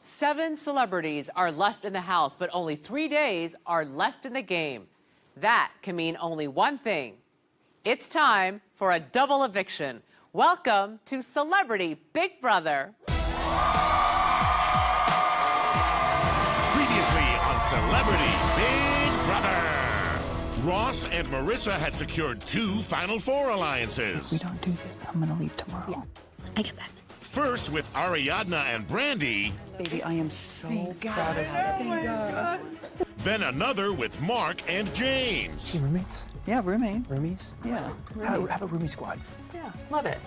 7 celebrities are left in the house, but only 3 days are left in the game. That can mean only one thing. It's time for a double eviction. Welcome to Celebrity Big Brother. Previously on Celebrity Big Brother. Ross and Marissa had secured 2 Final Four alliances. If we don't do this, I'm gonna leave tomorrow. Yeah, I get that. First with Ariadna and Brandi. Baby, I am so proud of you. Then another with Mark and James. Roommates? Yeah, roommates. Roomies? Yeah. Have a roomie squad. Yeah, love it.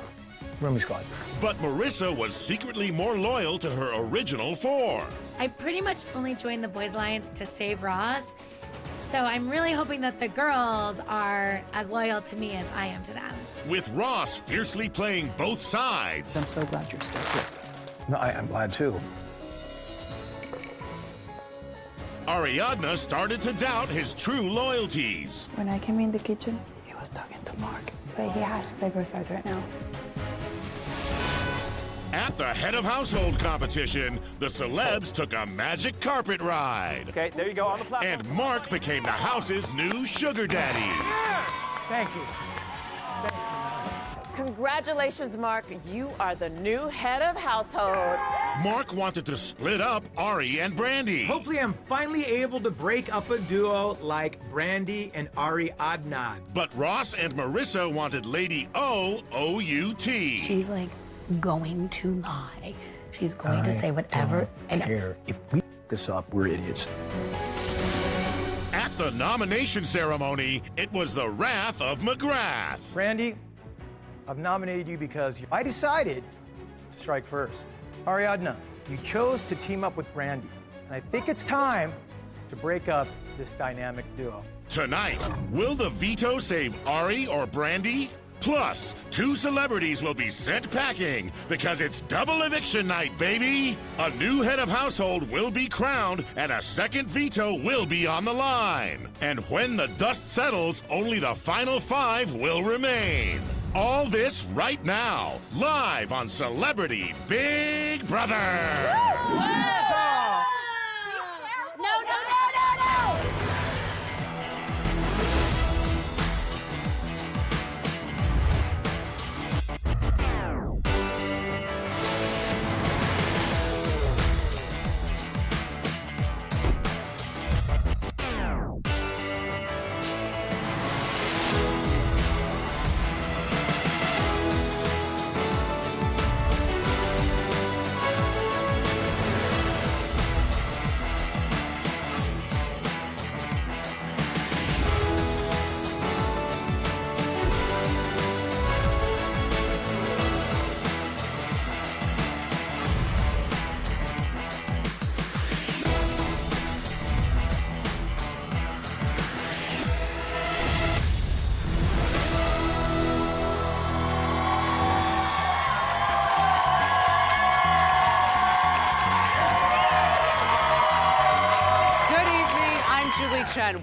Roomie squad. But Marissa was secretly more loyal to her original 4. I pretty much only joined the Boys Alliance to save Ross, so I'm really hoping that the girls are as loyal to me as I am to them. With Ross fiercely playing both sides. I'm so glad you're still here. No, I'm glad too. Ariadna started to doubt his true loyalties. When I came in the kitchen, He was talking to Mark. but he has flavor sides right now. At the head of household competition, the celebs took a magic carpet ride. Okay, there you go on the platform. And Mark became the house's new sugar daddy. Thank you. Congratulations, Mark. You are the new head of household. Mark wanted to split up Ari and Brandi. Hopefully, I'm finally able to break up a duo like Brandi and Ari Adnan. But Ross and Marissa wanted Lady O O-U-T. She's like going to lie. She's going to say whatever. And here, if we this up, we're idiots. At the nomination ceremony, it was the wrath of McGrath. Brandi, I've nominated you because I decided to strike first. Ariadna, you chose to team up with Brandi, and I think it's time to break up this dynamic duo. Tonight, will the veto save Ari or Brandi? Plus, 2 celebrities will be sent packing because it's double eviction night, baby! A new head of household will be crowned and a second veto will be on the line. And when the dust settles, only the final 5 will remain. All this right now, live on Celebrity Big Brother!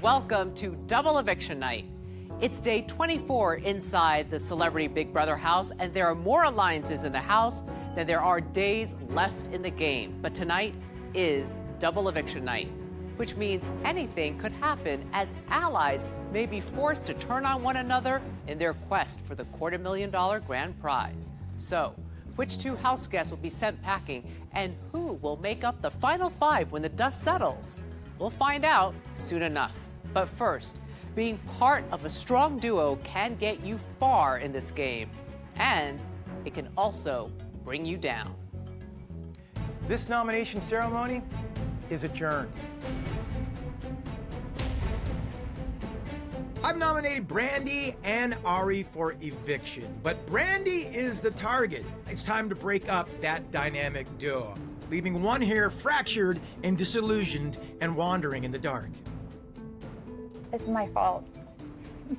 Welcome to Double Eviction Night. It's day 24 inside the Celebrity Big Brother house, and there are more alliances in the house than there are days left in the game. But tonight is Double Eviction Night, which means anything could happen as allies may be forced to turn on one another in their quest for the $250,000 grand prize. So, which 2 house guests will be sent packing, and who will make up the final 5 when the dust settles? We'll find out soon enough. But first, being part of a strong duo can get you far in this game, and it can also bring you down. This nomination ceremony is adjourned. I've nominated Brandi and Ari for eviction, but Brandi is the target. It's time to break up that dynamic duo, leaving one here fractured and disillusioned and wandering in the dark. It's my fault.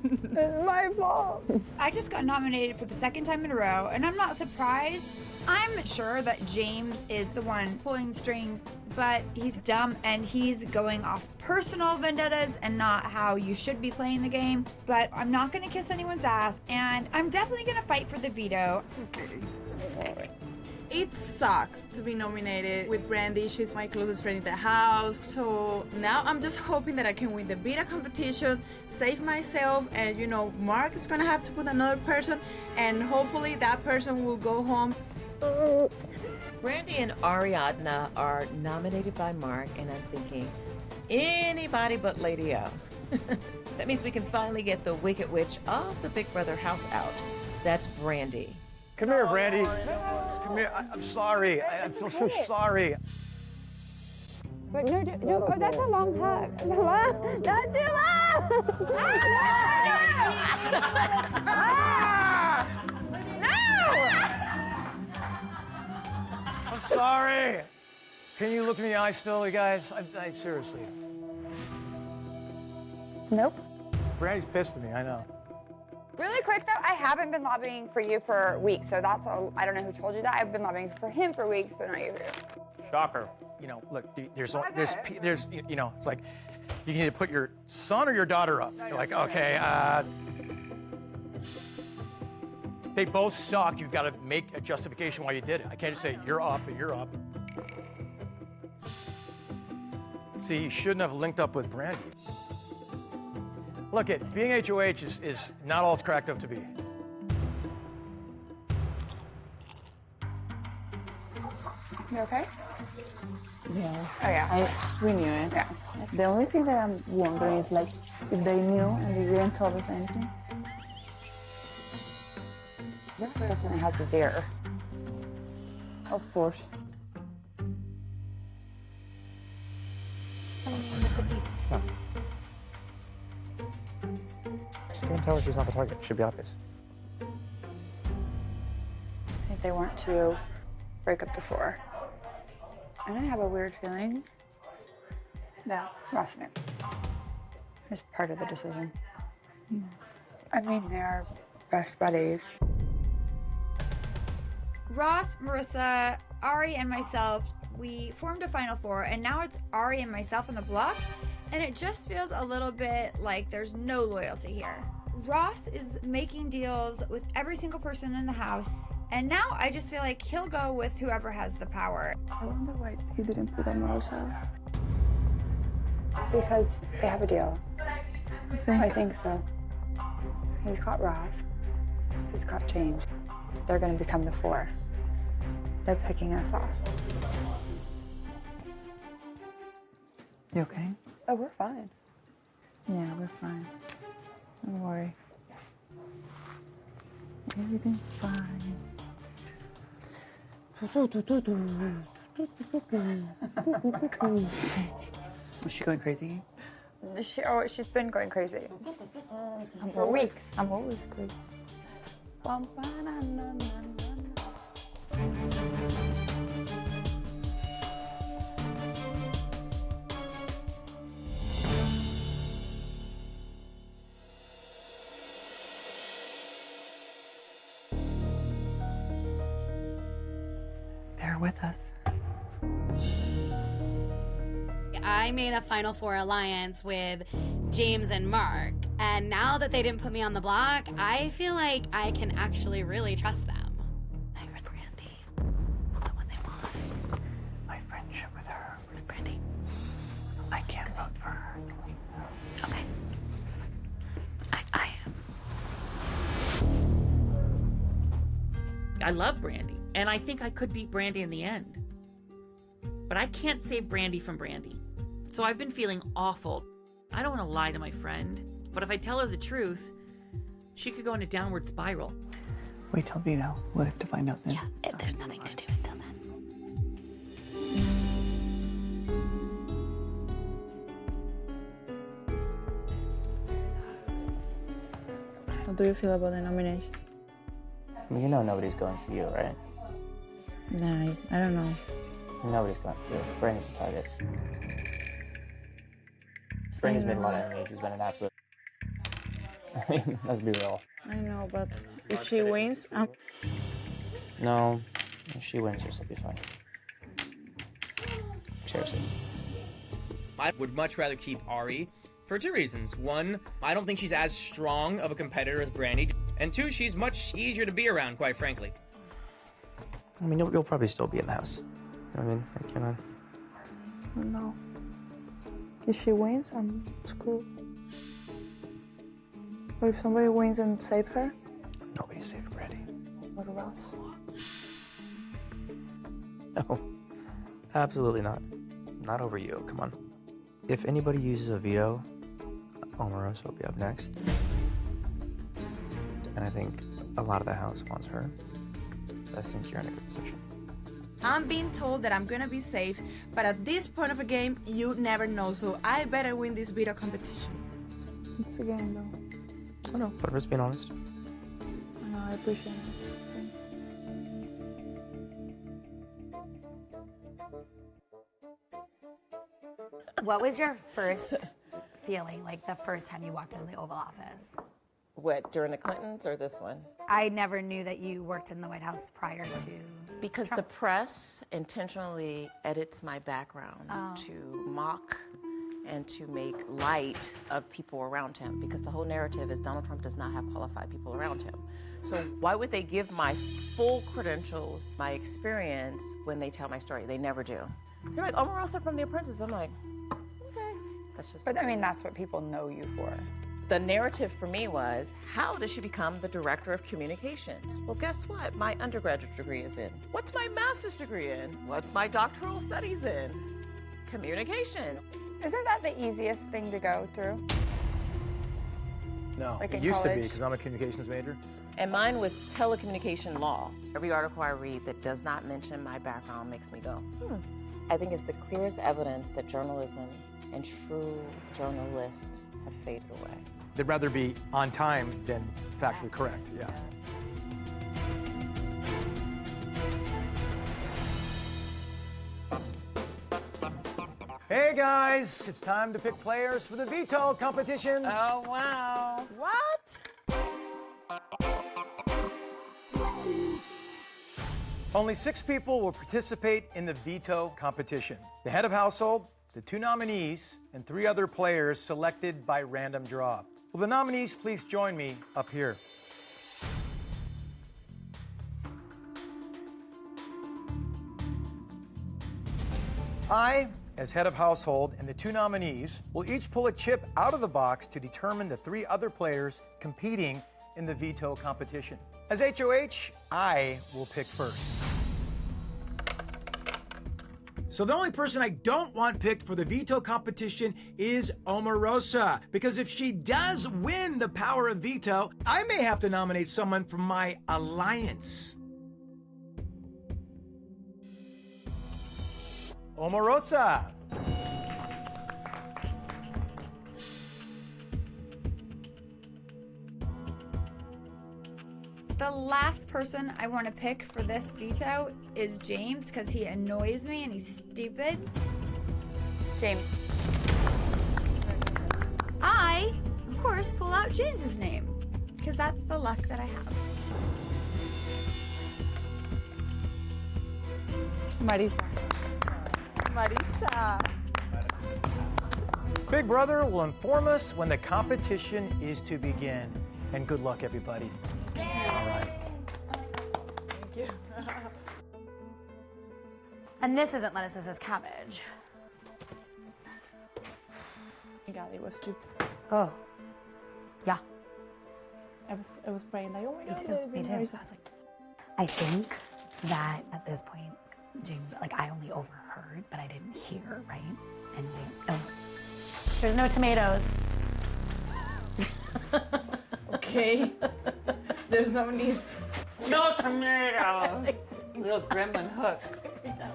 It's my fault. I just got nominated for the 2nd time in a row, and I'm not surprised. I'm sure that James is the one pulling strings, but he's dumb and he's going off personal vendettas and not how you should be playing the game. But I'm not gonna kiss anyone's ass, and I'm definitely gonna fight for the veto. It's okay. It sucks to be nominated with Brandi. She's my closest friend in the house. So now I'm just hoping that I can win the Veto competition, save myself, and you know, Mark is gonna have to put another person, and hopefully that person will go home. Brandi and Ariadna are nominated by Mark, and I'm thinking, anybody but Lady O. That means we can finally get the Wicked Witch of the Big Brother house out. That's Brandi. Come here, Brandi. Come here. I'm sorry. I feel so sorry. But no, oh, that's a long hug. That's too long! I'm sorry. Can you look me in the eye still, you guys? I seriously. Nope. Brandi's pissed at me, I know. Really quick though, I haven't been lobbying for you for weeks, so that's I don't know who told you that. I've been lobbying for him for weeks, but not you. Shocker. You know, look, there's, you know, it's like you can either put your son or your daughter up. You're like, okay, they both suck. You've got to make a justification why you did it. I can't just say you're up, but you're up. See, you shouldn't have linked up with Brandi. Look, being HOH is not all it's cracked up to be. You okay? Yeah. Oh yeah. We knew it. Yeah. The only thing that I'm wondering is like if they knew and they didn't tell us anything. Ross definitely has his ear. Of course. Just can't tell her she's not the target. Should be obvious. I think they want to break up the four. And I have a weird feeling that Ross knew. It's part of the decision. I mean, they are best buddies. Ross, Marissa, Ari, and myself, we formed a final four, and now it's Ari and myself on the block, and it just feels a little bit like there's no loyalty here. Ross is making deals with every single person in the house, and now I just feel like he'll go with whoever has the power. I wonder why he didn't put on Marissa. Because they have a deal. I think so. He's got Ross. He's got change. They're going to become the four. They're picking us off. You okay? Oh, we're fine. Yeah, we're fine. Don't worry. Everything's fine. Was she going crazy? She's been going crazy. For weeks. I'm always crazy. They're with us. I made a Final Four alliance with James and Mark, and now that they didn't put me on the block, I feel like I can actually really trust them. I'm with Brandi. It's the one they want. My friendship with her, with Brandi. I can't vote for her. Okay. I am. I love Brandi, and I think I could beat Brandi in the end. But I can't save Brandi from Brandi. So I've been feeling awful. I don't want to lie to my friend, but if I tell her the truth, she could go in a downward spiral. Wait till Veto. We'll have to find out then. Yeah, there's nothing to do until then. How do you feel about the nomination? You know nobody's going for you, right? Nah, I don't know. Nobody's going for you. Brandi's the target. Brandi's made a lot of enemies. She's been an absolute... I mean, let's be real. I know, but if she wins, No, if she wins, she'll be fine. Seriously. I would much rather keep Ari for two reasons. One, I don't think she's as strong of a competitor as Brandi. And two, she's much easier to be around, quite frankly. I mean, you'll probably still be in the house. You know what I mean? Like, you're not... No. If she wins, I'm screwed. Or if somebody wins and save her? Nobody's saving Brandi. What else? No, absolutely not. Not over you, come on. If anybody uses a veto, Omarosa will be up next. And I think a lot of the house wants her. I think you're in a good position. I'm being told that I'm gonna be safe, but at this point of a game, you never know, so I better win this veto competition. It's a game, though. I know, but I'm just being honest. I know, I appreciate it. What was your first feeling, like the first time you walked into the Oval Office? What, during the Clintons or this one? I never knew that you worked in the White House prior to. Because Trump. the press intentionally edits my background to mock and to make light of people around him, because the whole narrative is Donald Trump does not have qualified people around him. So why would they give my full credentials, my experience, when they tell my story? They never do. They're like, Omarosa from The Apprentice. I'm like, okay. That's just. But I mean, that's what people know you for. The narrative for me was, how does she become the director of communications? Well, guess what? My undergraduate degree is in. What's my master's degree in? What's my doctoral studies in? Communication. Isn't that the easiest thing to go through? No, Like it in used to be, college? because I'm a communications major. And mine was telecommunication law. Every article I read that does not mention my background makes me go, I think it's the clearest evidence that journalism and true journalists have faded away. They'd rather be on time than factually correct, yeah. Hey guys, it's time to pick players for the veto competition. Oh, wow. What? Only 6 people will participate in the veto competition. The head of household, the 2 nominees, and 3 other players selected by random draw. Will the nominees please join me up here? I, as head of household, and the 2 nominees will each pull a chip out of the box to determine the 3 other players competing in the veto competition. As HOH, I will pick first. So the only person I don't want picked for the veto competition is Omarosa, because if she does win the power of veto, I may have to nominate someone from my alliance. Omarosa. The last person I want to pick for this veto is James, because he annoys me and he's stupid. James. I, of course, pull out James's name, because that's the luck that I have. Marisa. Marisa. Big Brother will inform us when the competition is to begin. And good luck, everybody. All right. Thank you. And this isn't lettuce, this is cabbage. God, it was stupid. Oh. Yeah. I was praying like, oh my God, let it be Me too. I was Marisa. like, I think that at this point, James, like I only overheard, but I didn't hear, right? And James, there's no tomatoes. Okay. There's no need. No tomato. Little gremlin hook. No,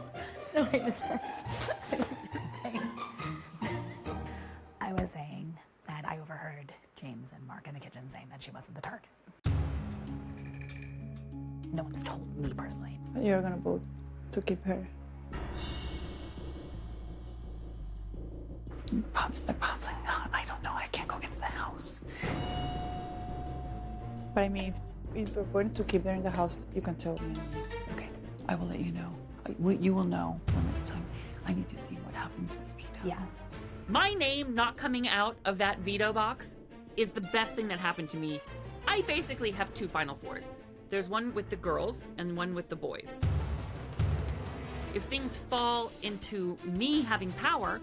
I was saying that I overheard James and Mark in the kitchen saying that she wasn't the target. No one's told me personally. You're gonna vote to keep her. Pop's like, I don't know. I can't go against the house. But I mean, if you're going to keep her in the house, you can tell me. Okay, I will let you know. You will know when it's time. I need to see what happens with veto. Yeah. My name not coming out of that veto box is the best thing that happened to me. I basically have 2 Final Fours. There's one with the girls and one with the boys. if things fall into me having power,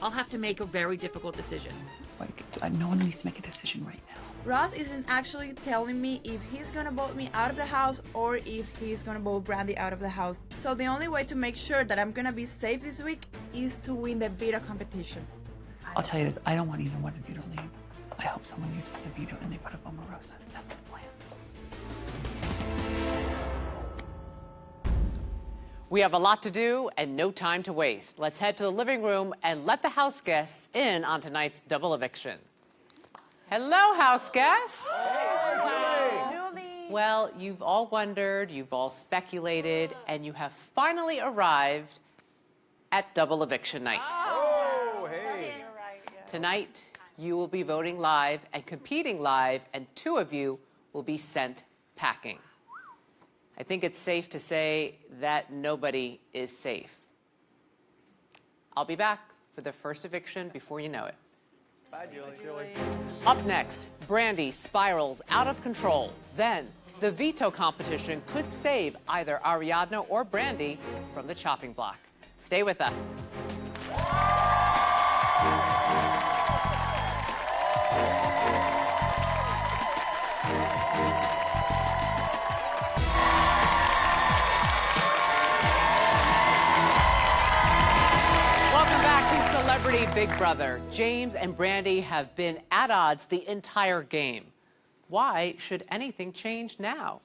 I'll have to make a very difficult decision. Like, no one needs to make a decision right now. Ross isn't actually telling me if he's gonna vote me out of the house or if he's gonna vote Brandi out of the house. So the only way to make sure that I'm gonna be safe this week is to win the veto competition. I'll tell you this, I don't want either one of you to leave. I hope someone uses the veto and they put up Omarosa. That's the plan. We have a lot to do and no time to waste. Let's head to the living room and let the house guests in on tonight's double eviction. Hello, house guests. Well, you've all wondered, you've all speculated, and you have finally arrived at double eviction night. Oh, hey. Tonight, you will be voting live and competing live, and 2 of you will be sent packing. I think it's safe to say that nobody is safe. I'll be back for the first eviction before you know it. Bye, Julie. Up next, Brandi spirals out of control. Then, the veto competition could save either Ariadna or Brandi from the chopping block. Stay with us. Welcome back to Celebrity Big Brother. James and Brandi have been at odds the entire game. Why should anything change now?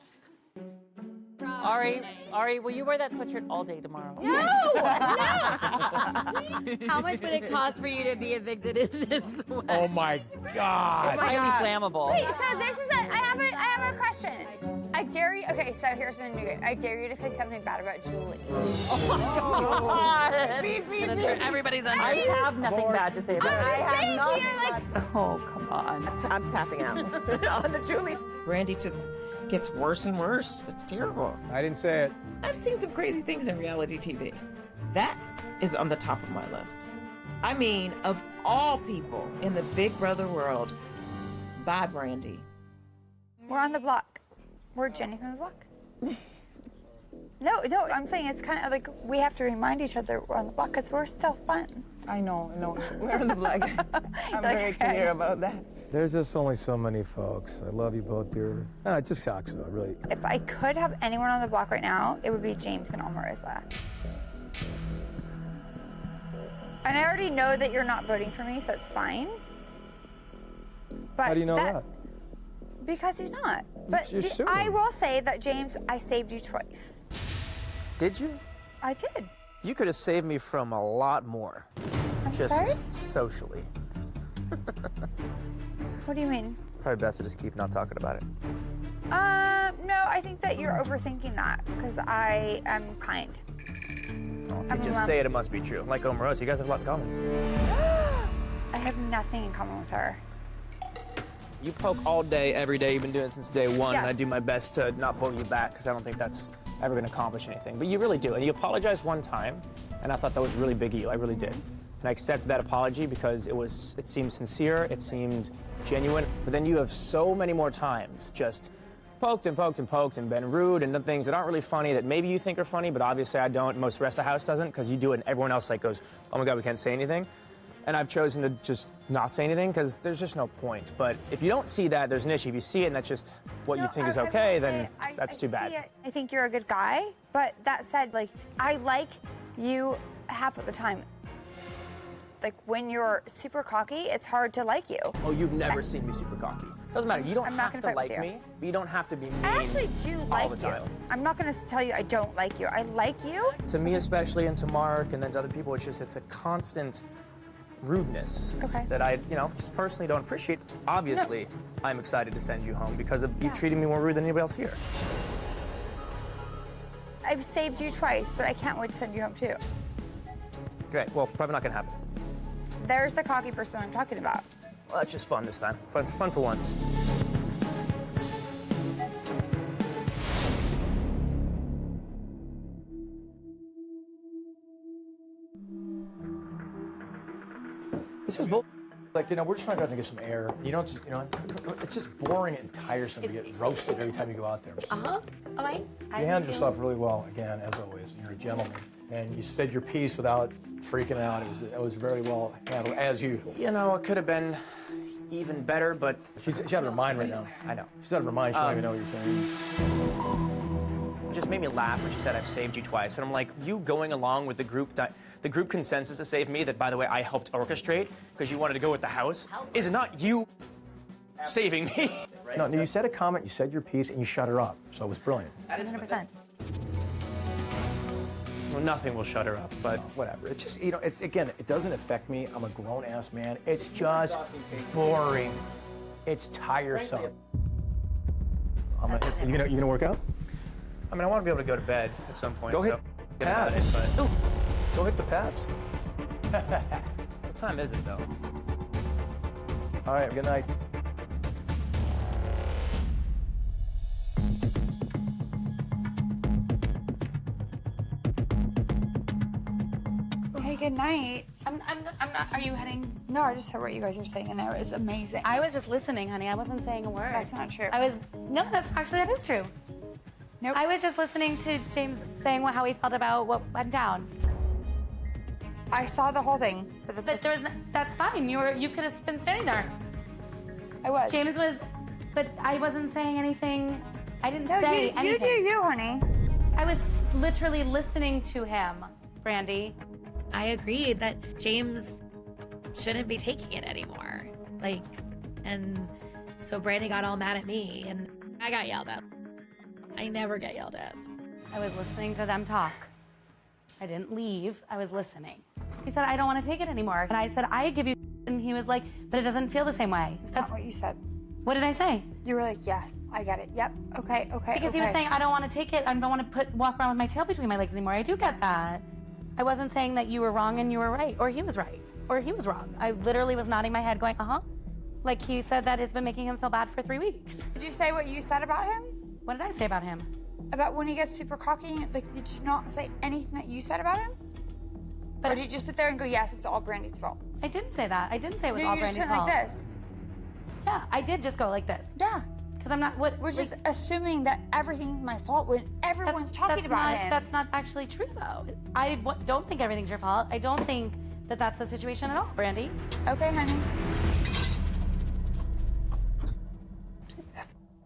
Ari, will you wear that sweatshirt all day tomorrow? No! How much would it cost for you to be evicted in this way? Oh my God. It's highly flammable. Wait, so this is I have a question. I dare you. Okay, so here's the new game. I dare you to say something bad about Julie. Oh my God. Beep, beep, Gonna beep. turn everybody's under. I have nothing bad to say about I'm her. just saying to you, like, Oh, come on. I'm tapping out on the Julie. Brandi just gets worse and worse. It's terrible. I didn't say it. I've seen some crazy things in reality TV. That is on the top of my list. I mean, of all people in the Big Brother world, bye, Brandi. we're on the block. We're Jenny from the block. No, I'm saying it's kind of like we have to remind each other we're on the block because we're still fun. I know, we're on the block. I'm very clear about that. There's just only so many folks. I love you both, dear. No, it just sucks, though, really. If I could have anyone on the block right now, it would be James and Omarosa. And I already know that you're not voting for me, so it's fine. But How do you know that? Because he's not. But You're suing I him. will say that, James, I saved you twice. Did you? I did. You could have saved me from a lot more. I'm Just sorry? socially. What do you mean? Probably best to just keep not talking about it. No, I think that you're overthinking that because I am kind. Well, if you just say it, it must be true. Like Omarosa, you guys have a lot in common. I have nothing in common with her. You poke all day, every day. You've been doing it since day one, and Yes. I do my best to not poke you back because I don't think that's ever going to accomplish anything. But you really do, and you apologized one time, and I thought that was really big of you. I really did, and I accepted that apology because it seemed sincere, it seemed genuine. But then you have so many more times just poked and poked and poked and been rude and done things that aren't really funny that maybe you think are funny, but obviously I don't. Most of the rest of the house doesn't because you do it, and everyone else goes, "Oh my God, we can't say anything." And I've chosen to just not say anything because there's just no point. But if you don't see that, there's an issue. If you see it and that's just what you think is okay, then that's too bad. See it. I think you're a good guy, but that said, like, I like you half of the time. Like, when you're super cocky, it's hard to like you. Oh, you've never seen me super cocky. Doesn't matter. You don't I'm not have gonna to fight with like you. me, but you don't have to be mean I actually do all like the you. time. I'm not going to tell you I don't like you. I like you. To me especially, and to Mark, and then to other people, it's a constant rudeness that I, just personally don't appreciate. Obviously, I'm excited to send you home because of you treating me more rude than anybody else here. I've saved you twice, but I can't wait to send you home too. Great. Well, probably not gonna happen. There's the cocky person I'm talking about. Well, that's just fun this time. Fun for once. This is bull. Like, we're just trying to get some air. It's just boring and tiresome to get roasted every time you go out there. Oh, You handle yourself really well, again, as always. You're a gentleman. and you said your piece without freaking out. It was very well handled, as usual. You know, it could have been even better, but... She's out of her mind right now. I know. She's out of her mind. She don't even know what you're saying. It just made me laugh when she said, I've saved you twice. And I'm like, you going along with the group consensus to save me, that, by the way, I helped orchestrate because you wanted to go with the house, is not you saving me. No, you said a comment, you said your piece, and you shut her up. So it was brilliant. 100%. Well, nothing will shut her up, but... Whatever. It's just, again, it doesn't affect me. I'm a grown-ass man. It's just boring. It's tiresome. You gonna work out? I mean, I want to be able to go to bed at some point. Go hit get about pads. it, but... Go hit the pads. What time is it, though? All right, good night. Hey, good night. I'm not. Are you heading? No, I just heard what you guys are saying in there. It's amazing. I was just listening, honey. I wasn't saying a word. That's not true. No, that is true. Nope. I was just listening to James saying how he felt about what went down. I saw the whole thing. But that's fine. You could have been standing there. I was. James was, but I wasn't saying anything. I didn't No, say you anything. do you, honey. I was literally listening to him, Brandi. I agreed that James shouldn't be taking it anymore. And so Brandi got all mad at me, and I got yelled at. I never get yelled at. I was listening to them talk. I didn't leave. I was listening. He said, I don't want to take it anymore. And I said, I give you, and he was like, but it doesn't feel the same way. That's not what you said. What did I say? You were like, yeah, I get it. Yep. Okay. Because he was saying, I don't want to take it. I don't want to walk around with my tail between my legs anymore. I do get that. I wasn't saying that you were wrong and you were right, or he was right, or he was wrong. I literally was nodding my head going, Like he said that it's been making him feel bad for 3 weeks. Did you say what you said about him? What did I say about him? About when he gets super cocky? Did you not say anything that you said about him? Or did you just sit there and go, yes, it's all Brandi's fault? I didn't say that. I didn't say it was No, all you just Brandi's went fault. like this. Yeah, I did just go like this. Yeah. Because I'm not, We're just assuming that everything's my fault when everyone's talking about him. That's not actually true, though. I don't think everything's your fault. I don't think that that's the situation at all, Brandi. Okay, honey.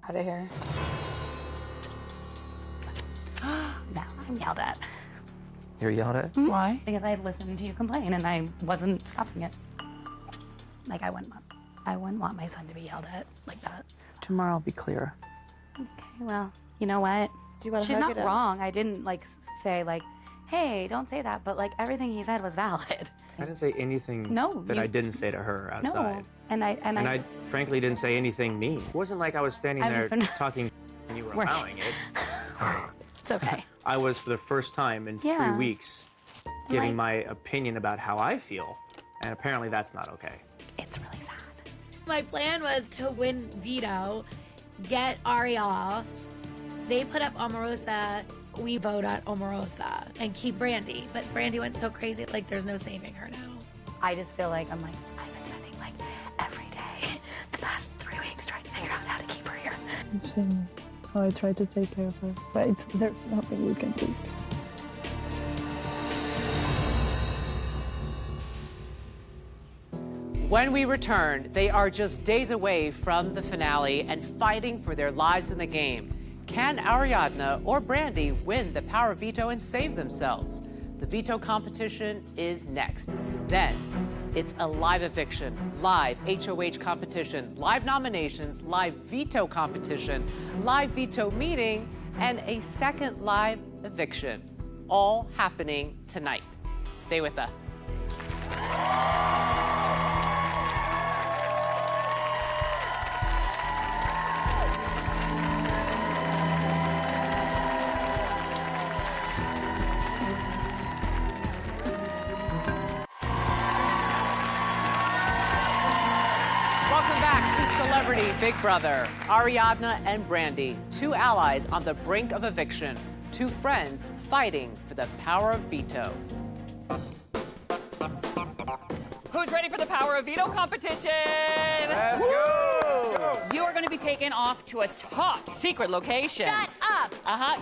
Out of here. Now I'm yelled at. You're yelled at? Why? Because I had listened to you complain and I wasn't stopping it. I wouldn't want my son to be yelled at like that. Tomorrow I'll be clear. Okay, well, you know what? Do you want to She's hug not it out? wrong. I didn't say hey, don't say that, but everything he said was valid. I didn't say anything that I didn't say to her outside. No, and I frankly didn't say anything mean. It wasn't like I was standing there talking and you were Right. allowing it. It's okay. I was, for the first time in 3 weeks, giving my opinion about how I feel, and apparently that's not okay. It's really sad. My plan was to win Veto, get Ari off. They put up Omarosa. We vote on Omarosa and keep Brandi. But Brandi went so crazy, there's no saving her now. I just feel like I've been spending every day the past 3 weeks trying to figure out how to keep her here. I've seen how I try to take care of her, but there's nothing we can do. When we return, they are just days away from the finale and fighting for their lives in the game. Can Ariadna or Brandi win the power of veto and save themselves? The veto competition is next. Then, it's a live eviction, live HOH competition, live nominations, live veto competition, live veto meeting, and a second live eviction. All happening tonight. Stay with us. Welcome back to Celebrity Big Brother. Ariadna and Brandi, two allies on the brink of eviction, two friends fighting for the power of veto. Who's ready for the power of veto competition? Let's go! You are going to be taken off to a top secret location. Shut up!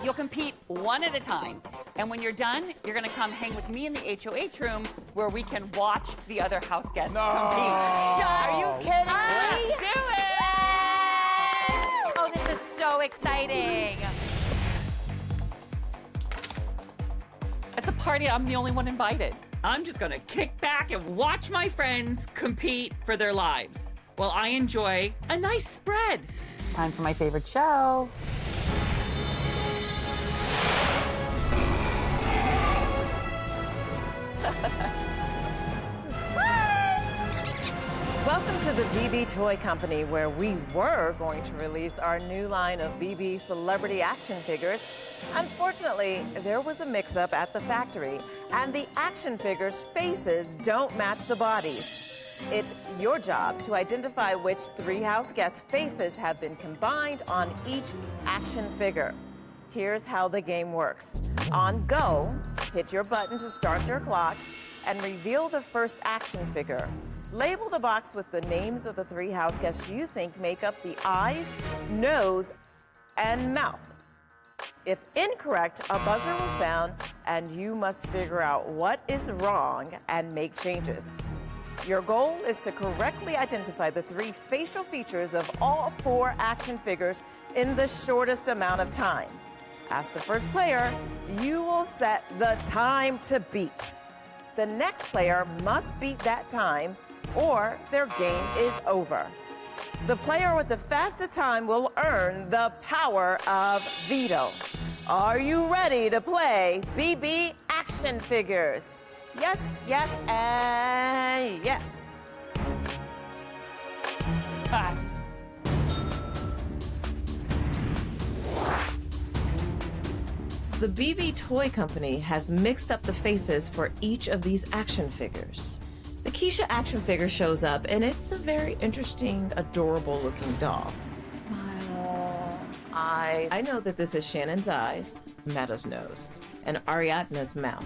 You'll compete one at a time. And when you're done, you're gonna come hang with me in the HOH room where we can watch the other house guests compete. Are you kidding me? Let's do it! Oh, this is so exciting. It's a party, I'm the only one invited. I'm just gonna kick back and watch my friends compete for their lives while I enjoy a nice spread. Time for my favorite show. Welcome to the BB Toy Company, where we were going to release our new line of BB celebrity action figures. Unfortunately, there was a mix-up at the factory, and the action figures' faces don't match the bodies. It's your job to identify which three house guests' faces have been combined on each action figure. Here's how the game works. On go, hit your button to start your clock and reveal the first action figure. Label the box with the names of the three house guests you think make up the eyes, nose, and mouth. If incorrect, a buzzer will sound and you must figure out what is wrong and make changes. Your goal is to correctly identify the three facial features of all four action figures in the shortest amount of time. As the first player, you will set the time to beat. The next player must beat that time or their game is over. The player with the fastest time will earn the power of Veto. Are you ready to play BB action figures? Yes, yes, and yes. Hi. The BB Toy Company has mixed up the faces for each of these action figures. The Keisha action figure shows up, and it's a very interesting, adorable-looking doll. Smile, eyes. I know that this is Shannon's eyes, Meta's nose, and Ariadne's mouth.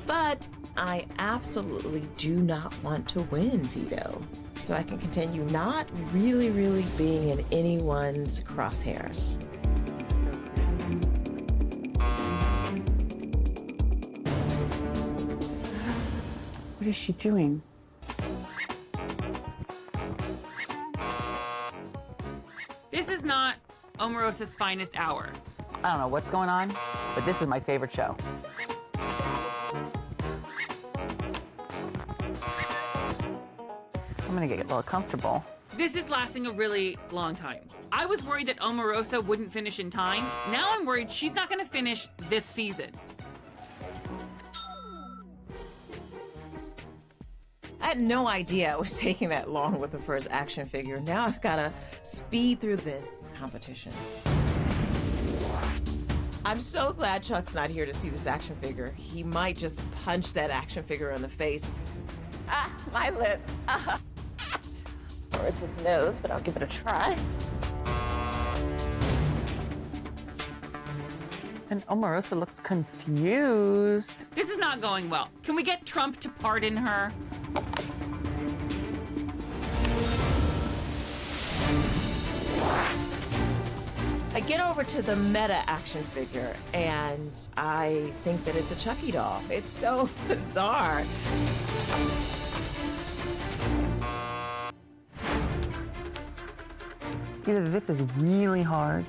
But I absolutely do not want to win, Veto, so I can continue not really being in anyone's crosshairs. What is she doing? This is not Omarosa's finest hour. I don't know what's going on, but this is my favorite show. I'm gonna get a little comfortable. This is lasting a really long time. I was worried that Omarosa wouldn't finish in time. Now I'm worried she's not gonna finish this season. I had no idea it was taking that long with the first action figure. Now I've got to speed through this competition. I'm so glad Chuck's not here to see this action figure. He might just punch that action figure in the face. Ah, my lips. Marissa's nose, but I'll give it a try. And Omarosa looks confused. This is not going well. Can we get Trump to pardon her? I get over to the Meta action figure, and I think that it's a Chucky doll. It's so bizarre. Either this is really hard,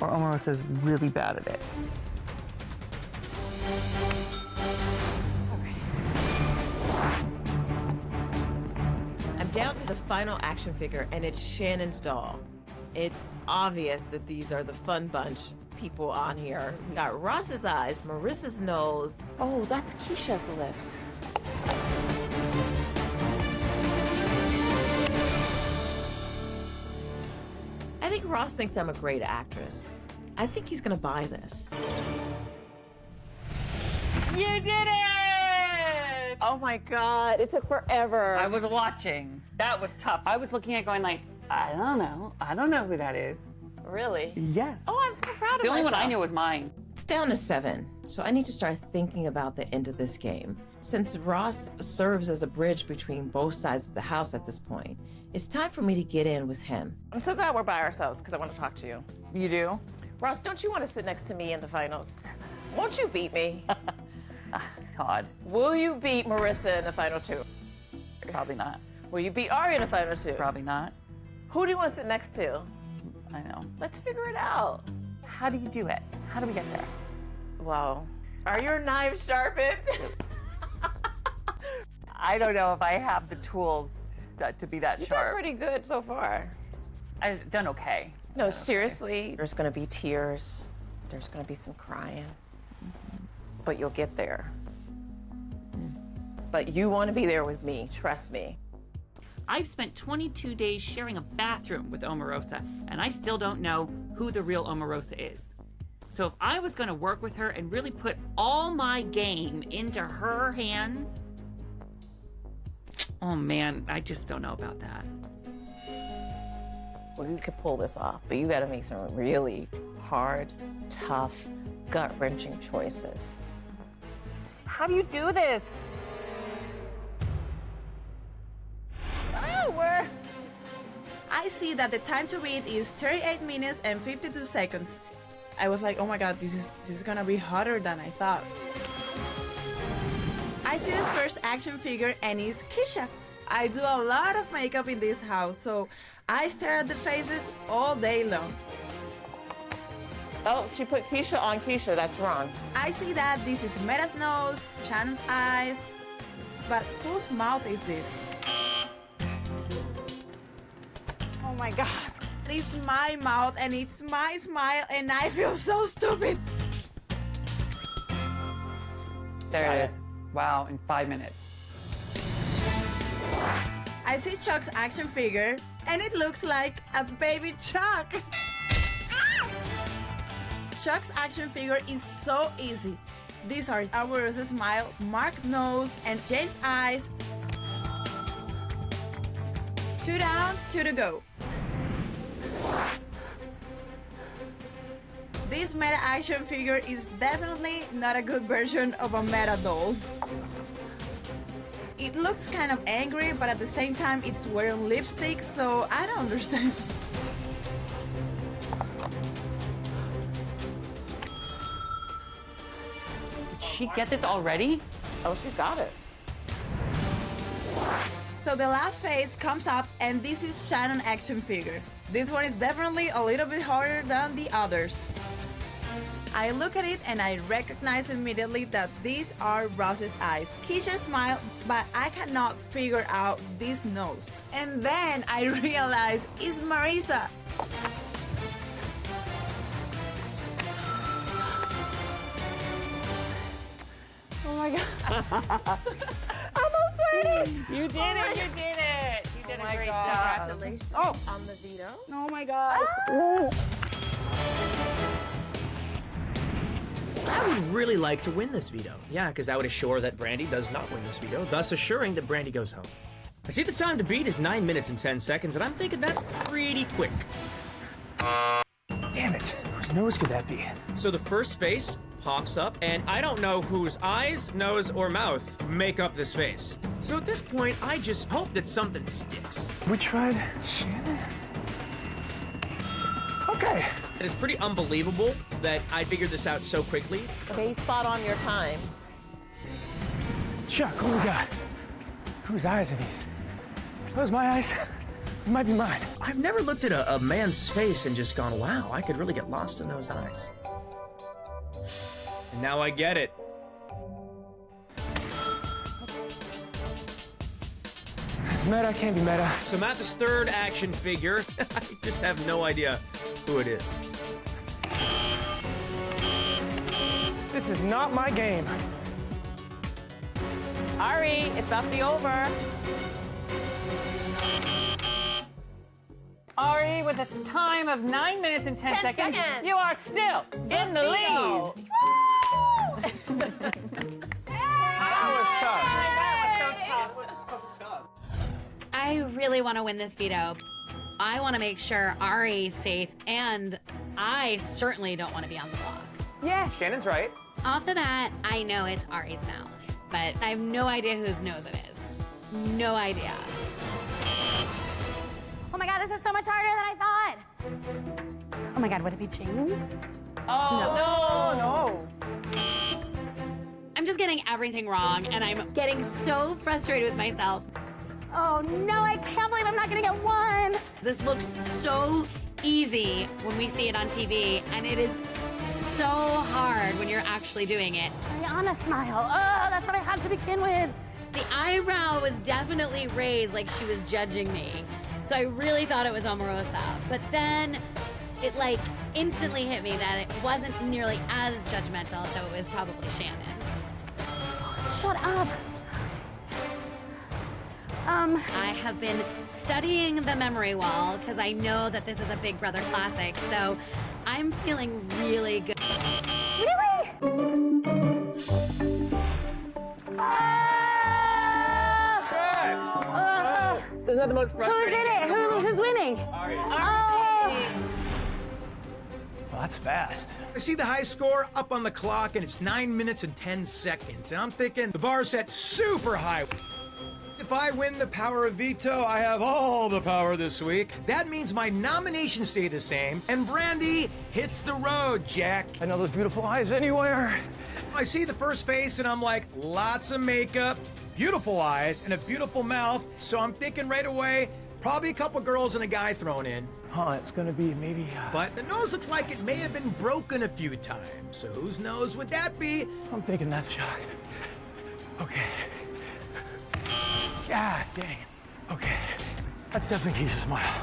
or Omarosa is really bad at it. I'm down to the final action figure, and it's Shannon's doll. It's obvious that these are the fun bunch people on here. We got Ross's eyes, Marissa's nose. Oh, that's Keisha's lips. I think Ross thinks I'm a great actress. I think he's gonna buy this. You did it! Oh my God, it took forever. I was watching. That was tough. I was looking at going like, I don't know who that is. Really? Yes. Oh, I'm so proud of The only one myself. I knew was mine. It's down to 7, so I need to start thinking about the end of this game. Since Ross serves as a bridge between both sides of the house at this point, it's time for me to get in with him. I'm so glad we're by ourselves because I want to talk to you. You do? Ross, don't you want to sit next to me in the finals? Won't you beat me? God. Will you beat Marissa in the final two? Probably not. Will you beat Ari in the final two? Probably not. Who do you want to sit next to? I know. Let's figure it out. How do you do it? How do we get there? Well, are your knives sharpened? I don't know if I have the tools to be that You've sharp. done pretty good so far. I've done okay. No, seriously, there's gonna be tears. There's gonna be some crying. But you'll get there. But you wanna be there with me, trust me. I've spent 22 days sharing a bathroom with Omarosa, and I still don't know who the real Omarosa is. So if I was gonna work with her and really put all my game into her hands, oh man, I just don't know about that. Well, you could pull this off, but you gotta make some really hard, tough, gut-wrenching choices. How do you do this? Oh, I see that the time to beat is 38 minutes and 52 seconds. I was like, oh my god, this is gonna be harder than I thought. I see the first action figure and it's Keisha. I do a lot of makeup in this house, so I stare at the faces all day long. Oh, she put Keisha on Keisha, that's wrong. I see that this is Meta's nose, Shannon's eyes, but whose mouth is this? Oh my god. It's my mouth and it's my smile and I feel so stupid. There it is. Wow, in 5 minutes. I see Chuck's action figure and it looks like a baby Chuck. Chuck's action figure is so easy. These are Omarosa's smile, Mark's nose, and James' eyes. 2 down, 2 to go. This Meta action figure is definitely not a good version of a Meta doll. It looks kind of angry, but at the same time it's wearing lipstick, so I don't understand. Did she get this already? Oh, she's got it. So the last phase comes up and this is Shannon action figure. This one is definitely a little bit harder than the others. I look at it and I recognize immediately that these are Ross's eyes. Keisha's smile, but I cannot figure out this nose. And then I realize it's Marissa. Oh my god. Almost ready. You did it, you did it. You did a great job. Congratulations on the veto. Oh my god. I would really like to win this veto. Yeah, because that would assure that Brandi does not win this veto, thus assuring that Brandi goes home. I see the time to beat is 9 minutes and 10 seconds, and I'm thinking that's pretty quick. Damn it. Whose nose could that be? So the first face pops up, and I don't know whose eyes, nose, or mouth make up this face. So at this point, I just hope that something sticks. We tried Shannon? Okay. It is pretty unbelievable that I figured this out so quickly. Okay, spot on your time. Chuck, what do we got? Whose eyes are these? Those my eyes? It might be mine. I've never looked at a man's face and just gone, wow, I could really get lost in those eyes. And now I get it. Meta can't be Meta. So Matt's third action figure, I just have no idea who it is. This is not my game. Ari, it's about to be over. Ari, with a time of 9 minutes and 10 seconds, you are still in the lead. That was tough. That was so tough. I really want to win this veto. I want to make sure Ari's safe, and I certainly don't want to be on the block. Yeah, Shannon's right. Off the bat, I know it's Ari's mouth, but I have no idea whose nose it is. No idea. Oh my god, this is so much harder than I thought. Oh my god, would it be James? Oh, no. getting everything wrong, and I'm getting so frustrated with myself. Oh no, I can't believe I'm not gonna get one. This looks so easy when we see it on TV, and it is so hard when you're actually doing it. Rihanna smile. Oh, that's what I had to begin with. The eyebrow was definitely raised like she was judging me. So I really thought it was Omarosa. But then it like instantly hit me that it wasn't nearly as judgmental, so it was probably Shannon. Shut up. I have been studying the memory wall because I know that this is a Big Brother classic, so I'm feeling really good. Really? Isn't that the most frustrating? Who's in it? Who's winning? Well, that's fast. I see the high score up on the clock, and it's 9 minutes and 10 seconds. And I'm thinking the bar's set super high. If I win the power of veto, I have all the power this week. That means my nominations stay the same, and Brandi hits the road, Jack. I know those beautiful eyes anywhere. I see the first face, and I'm like, lots of makeup, beautiful eyes, and a beautiful mouth. So I'm thinking right away, probably a couple girls and a guy thrown in. Huh, it's gonna be maybe... But the nose looks like it may have been broken a few times. So whose nose would that be? I'm thinking that's Chuck. Okay. God dang. Okay. That's definitely Keisha's smile.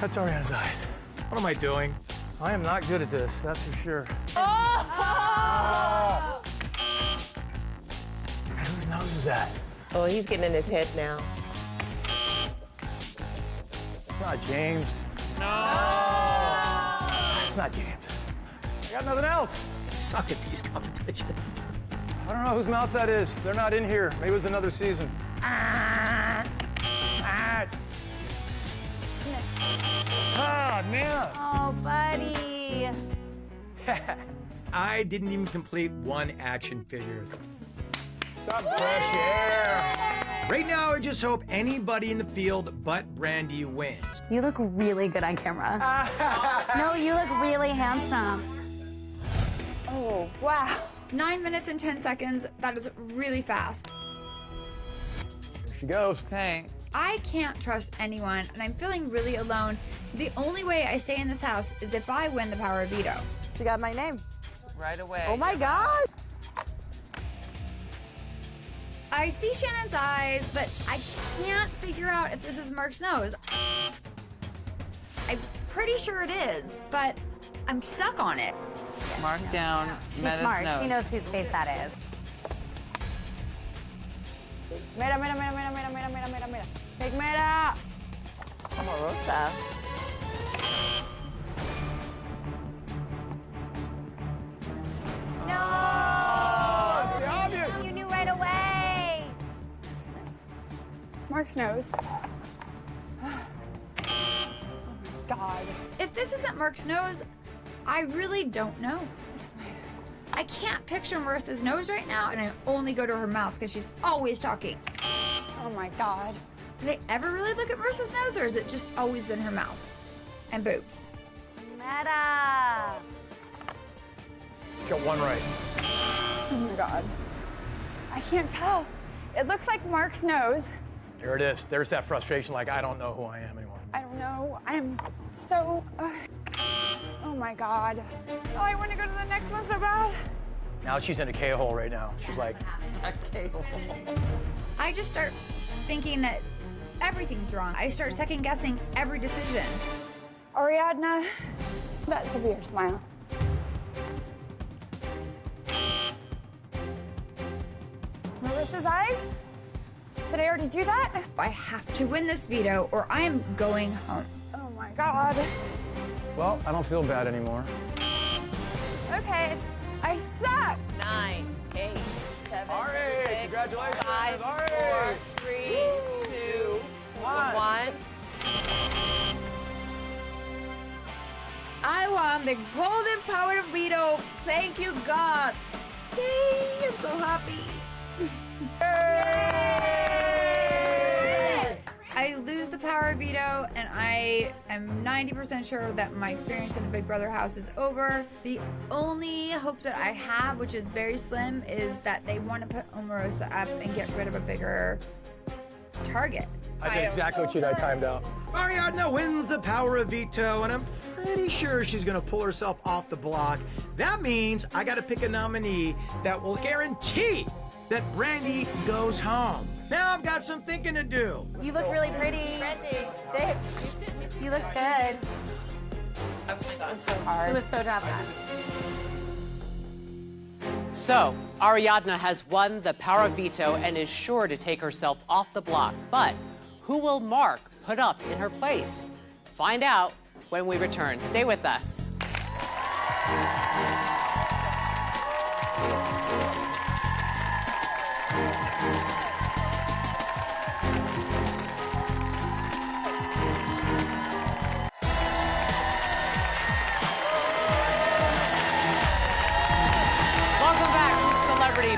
That's Ariana's eyes. What am I doing? I am not good at this, that's for sure. Oh! God, whose nose is that? Oh, he's getting in his head now. It's not James. No! It's not James. I got nothing else. I suck at these competitions. I don't know whose mouth that is. They're not in here. Maybe it was another season. Ah, man. Oh, buddy. I didn't even complete one action figure. Some fresh air. Right now, I just hope anybody in the field but Brandi wins. You look really good on camera. No, you look really handsome. Oh, wow. 9 minutes and 10 seconds. That is really fast. Here she goes. Okay. I can't trust anyone, and I'm feeling really alone. The only way I stay in this house is if I win the power of veto. She got my name. Right away. Oh my God. I see Shannon's eyes, but I can't figure out if this is Mark's nose. I'm pretty sure it is, but I'm stuck on it. Mark down. She's Meta's smart. nose. She knows whose face that is. Mira, mira, mira, mira, mira, mira, mira, mira, mira. Take Mira. Omarosa. No. You knew right away. Mark's nose. Oh my God. If this isn't Mark's nose, I really don't know. I can't picture Marissa's nose right now, and I only go to her mouth because she's always talking. Oh my God. Did I ever really look at Marissa's nose, or has it just always been her mouth and boobs? Meta. Got one right. Oh my God. I can't tell. It looks like Mark's nose. There it is. There's that frustration, like I don't know who I am anymore. I don't know. I'm so... oh my God. Oh, I want to go to the next one so bad. Now she's in a K-hole right now. She's like, A K-hole. I just start thinking that everything's wrong. I start second guessing every decision. Ariadna, that could be her smile. Marissa's eyes? Did I already do that? I have to win this veto or I am going home. Oh my God. well, I don't feel bad anymore. Okay, I suck. 9, 8, 7, Ari, 6, congratulations, 5, Ari. 4, 3, 2, 1. I won the golden power of veto. Thank you, God. Yay, I'm so happy. I lose the power of veto veto, and I am 90% sure that my experience in the Big Brother house is over. The only hope that I have, which is very slim, is that they want to put Omarosa up and get rid of a bigger target. I did exactly what you timed out. Ariadna wins the power of veto, and I'm pretty sure she's gonna pull herself off the block. That means I gotta pick a nominee that will guarantee that Brandi goes home. Now I've got some thinking to do. You look really pretty. You looked good. It was so tough. So, Ariadna has won the power of veto and is sure to take herself off the block. But who will Mark put up in her place? Find out when we return. Stay with us.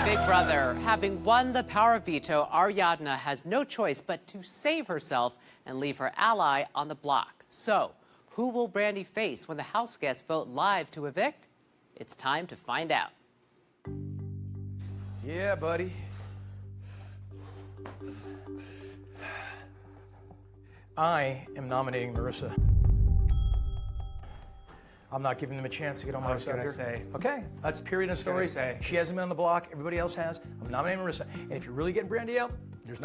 Big Brother. Having won the power of veto, Ariadna has no choice but to save herself and leave her ally on the block. So, who will Brandi face when the house guests vote live to evict? It's time to find out. Yeah, buddy. I am nominating Marissa. I'm not giving them a chance to get on my side. I was gonna say. Okay, that's period in the story. She hasn't been on the block. Everybody else has. I'm nominating Marissa. And if you're really getting Brandi out,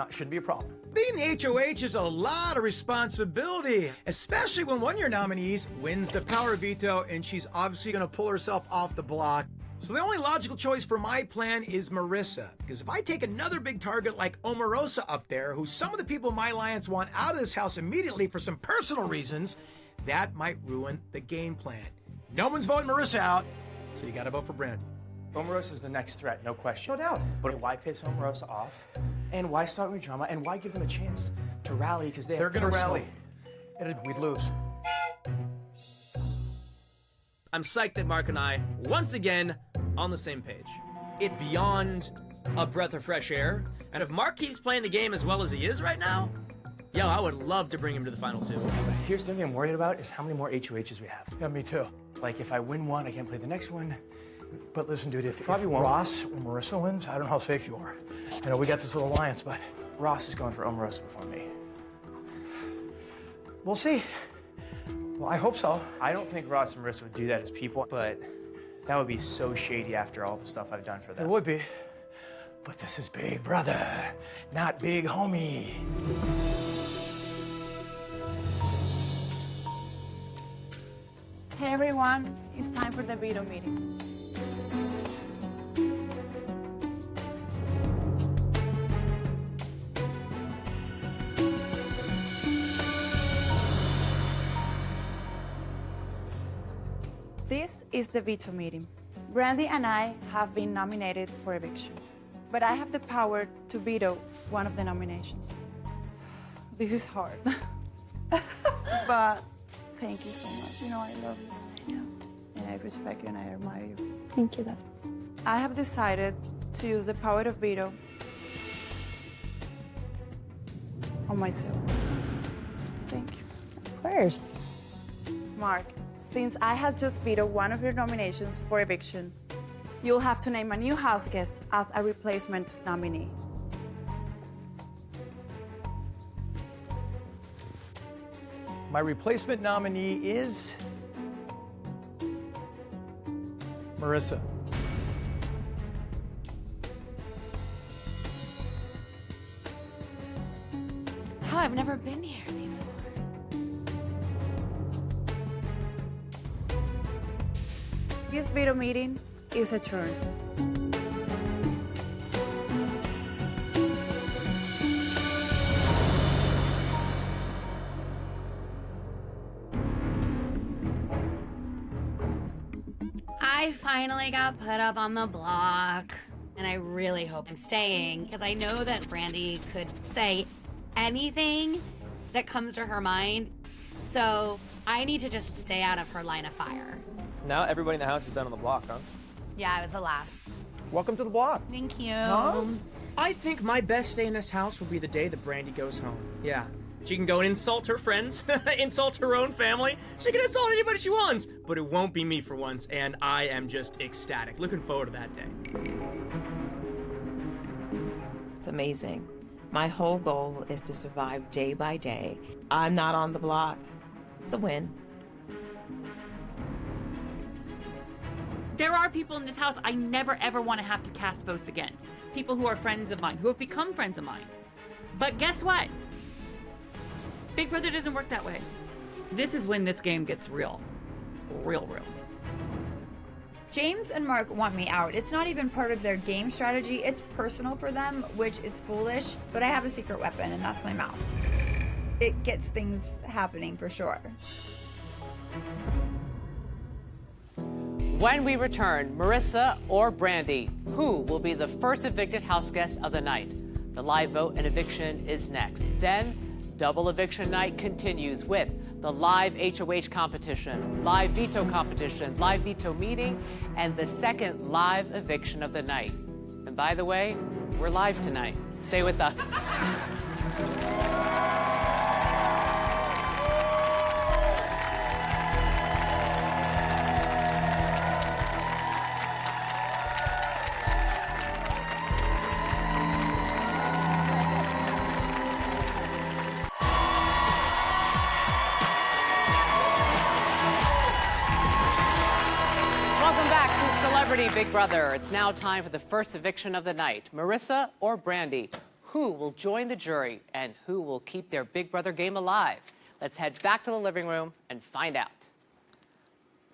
shouldn't be a problem. Being the HOH is a lot of responsibility, especially when one of your nominees wins the power of veto, and she's obviously going to pull herself off the block. So the only logical choice for my plan is Marissa, because if I take another big target like Omarosa up there, who some of the people in my alliance want out of this house immediately for some personal reasons, that might ruin the game plan. No one's voting Marissa out, so you gotta vote for Brandi. Omarosa is the next threat, no question. No doubt. But why piss Omarosa off? And why start with drama? And why give them a chance to rally? Because they're gonna rally. We'd lose. I'm psyched that Mark and I, once again, on the same page. It's beyond a breath of fresh air. And if Mark keeps playing the game as well as he is right now, yo, I would love to bring him to the final two. But here's the thing I'm worried about is how many more HOHs we have. Yeah, me too. Like, if I win one, I can't play the next one. But listen, dude, if Probably won't. Ross or Marissa wins, I don't know how safe you are. I know we got this little alliance, but... Ross is going for Omarosa before me. We'll see. Well, I hope so. I don't think Ross and Marissa would do that as people, but that would be so shady after all the stuff I've done for them. It would be. But this is Big Brother, not Big Homie. Hey everyone, it's time for the veto meeting. This is the veto meeting. Brandi and I have been nominated for eviction, but I have the power to veto one of the nominations. This is hard, but thank you so much. You know, I love you. I know. And I respect you and I admire you. Thank you, Dad. I have decided to use the power of veto on myself. Thank you. Of course. Mark, since I have just vetoed one of your nominations for eviction, you'll have to name a new house guest as a replacement nominee. My replacement nominee is... Marissa. Oh, I've never been here before. This veto meeting is adjourned. I finally got put up on the block, and I really hope I'm staying, because I know that Brandi could say anything that comes to her mind, so I need to just stay out of her line of fire. Now everybody in the house has been on the block, huh? Yeah, I was the last. Welcome to the block. Thank you. I think my best day in this house will be the day that Brandi goes home. Yeah. She can go and insult her friends, insult her own family. She can insult anybody she wants, but it won't be me for once, and I am just ecstatic. Looking forward to that day. It's amazing. My whole goal is to survive day by day. I'm not on the block. It's a win. There are people in this house I never ever want to have to cast votes against. People who are friends of mine, who have become friends of mine. But guess what? Big Brother doesn't work that way. This is when this game gets real. Real. James and Mark want me out. It's not even part of their game strategy. It's personal for them, which is foolish, but I have a secret weapon, and that's my mouth. It gets things happening for sure. When we return, Marissa or Brandi, who will be the first evicted house guest of the night? The live vote and eviction is next. Then, double eviction night continues with the live HOH competition, live veto competition, live veto meeting, and the second live eviction of the night. And by the way, we're live tonight. Stay with us. Big Brother. It's now time for the first eviction of the night. Marissa or Brandi, who will join the jury and who will keep their Big Brother game alive? Let's head back to the living room and find out.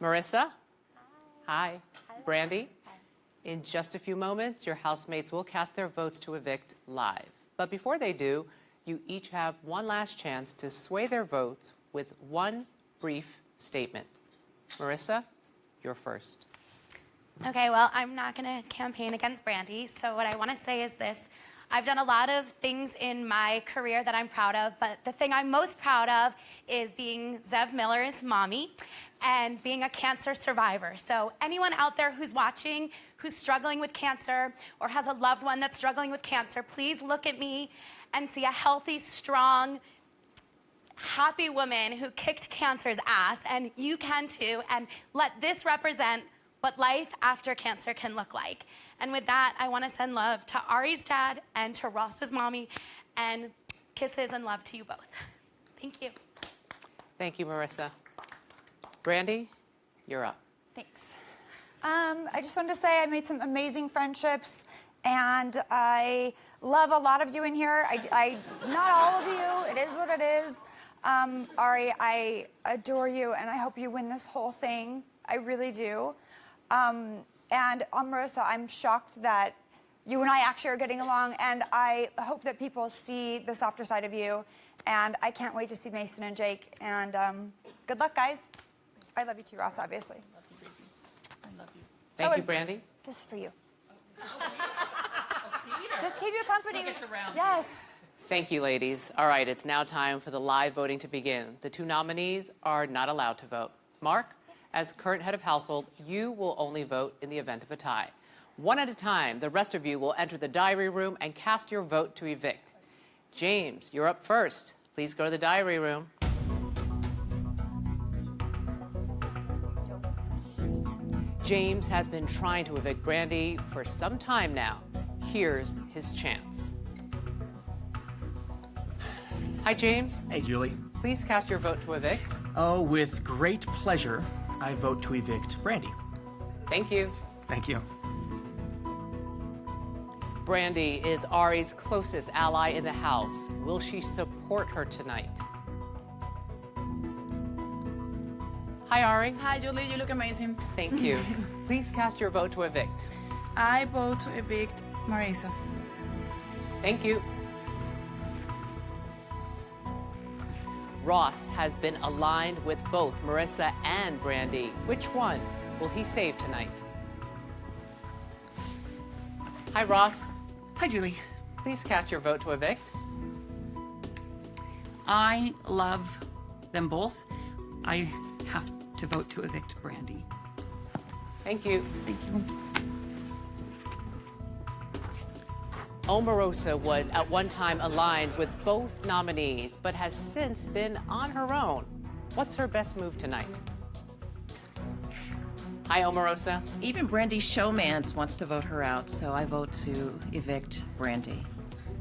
Marissa? Hi. Brandi? In just a few moments, your housemates will cast their votes to evict live. But before they do, you each have one last chance to sway their votes with one brief statement. Marissa, you're first. Okay, well, I'm not going to campaign against Brandi, so what I want to say is this. I've done a lot of things in my career that I'm proud of, but the thing I'm most proud of is being Zev Miller's mommy and being a cancer survivor. So anyone out there who's watching, who's struggling with cancer or has a loved one that's struggling with cancer, please look at me and see a healthy, strong, happy woman who kicked cancer's ass, and you can too, and let this represent what life after cancer can look like. And with that, I want to send love to Ari's dad and to Ross's mommy, and kisses and love to you both. Thank you. Thank you, Marissa. Brandi, you're up. Thanks. I just wanted to say I made some amazing friendships, and I love a lot of you in here. I not all of you. It is what it is. Ari, I adore you, and I hope you win this whole thing. I really do. And Marissa, I'm shocked that you and I actually are getting along, and I hope that people see the softer side of you, and I can't wait to see Mason and Jake, and good luck, guys. I love you too, Ross, obviously. I love you, baby. I love you. Thank you, Brandi. This is for you. Just keep you company. Look, it's around. Yes. Thank you, ladies. All right, it's now time for the live voting to begin. The two nominees are not allowed to vote. Mark, as current head of household, you will only vote in the event of a tie. One at a time, the rest of you will enter the diary room and cast your vote to evict. James, you're up first. Please go to the diary room. James has been trying to evict Brandi for some time now. Here's his chance. Hi, James. Hey, Julie. Please cast your vote to evict. Oh, with great pleasure, I vote to evict Brandi. Thank you. Thank you. Brandi is Ari's closest ally in the house. Will she support her tonight? Hi, Ari. Hi, Julie. You look amazing. Thank you. Please cast your vote to evict. I vote to evict Marissa. Thank you. Ross has been aligned with both Marissa and Brandi. Which one will he save tonight? Hi, Ross. Hi, Julie. Please cast your vote to evict. I love them both. I have to vote to evict Brandi. Thank you. Thank you. Omarosa was at one time aligned with both nominees, but has since been on her own. What's her best move tonight? Hi, Omarosa. Even Brandy's showmans wants to vote her out, so I vote to evict Brandi.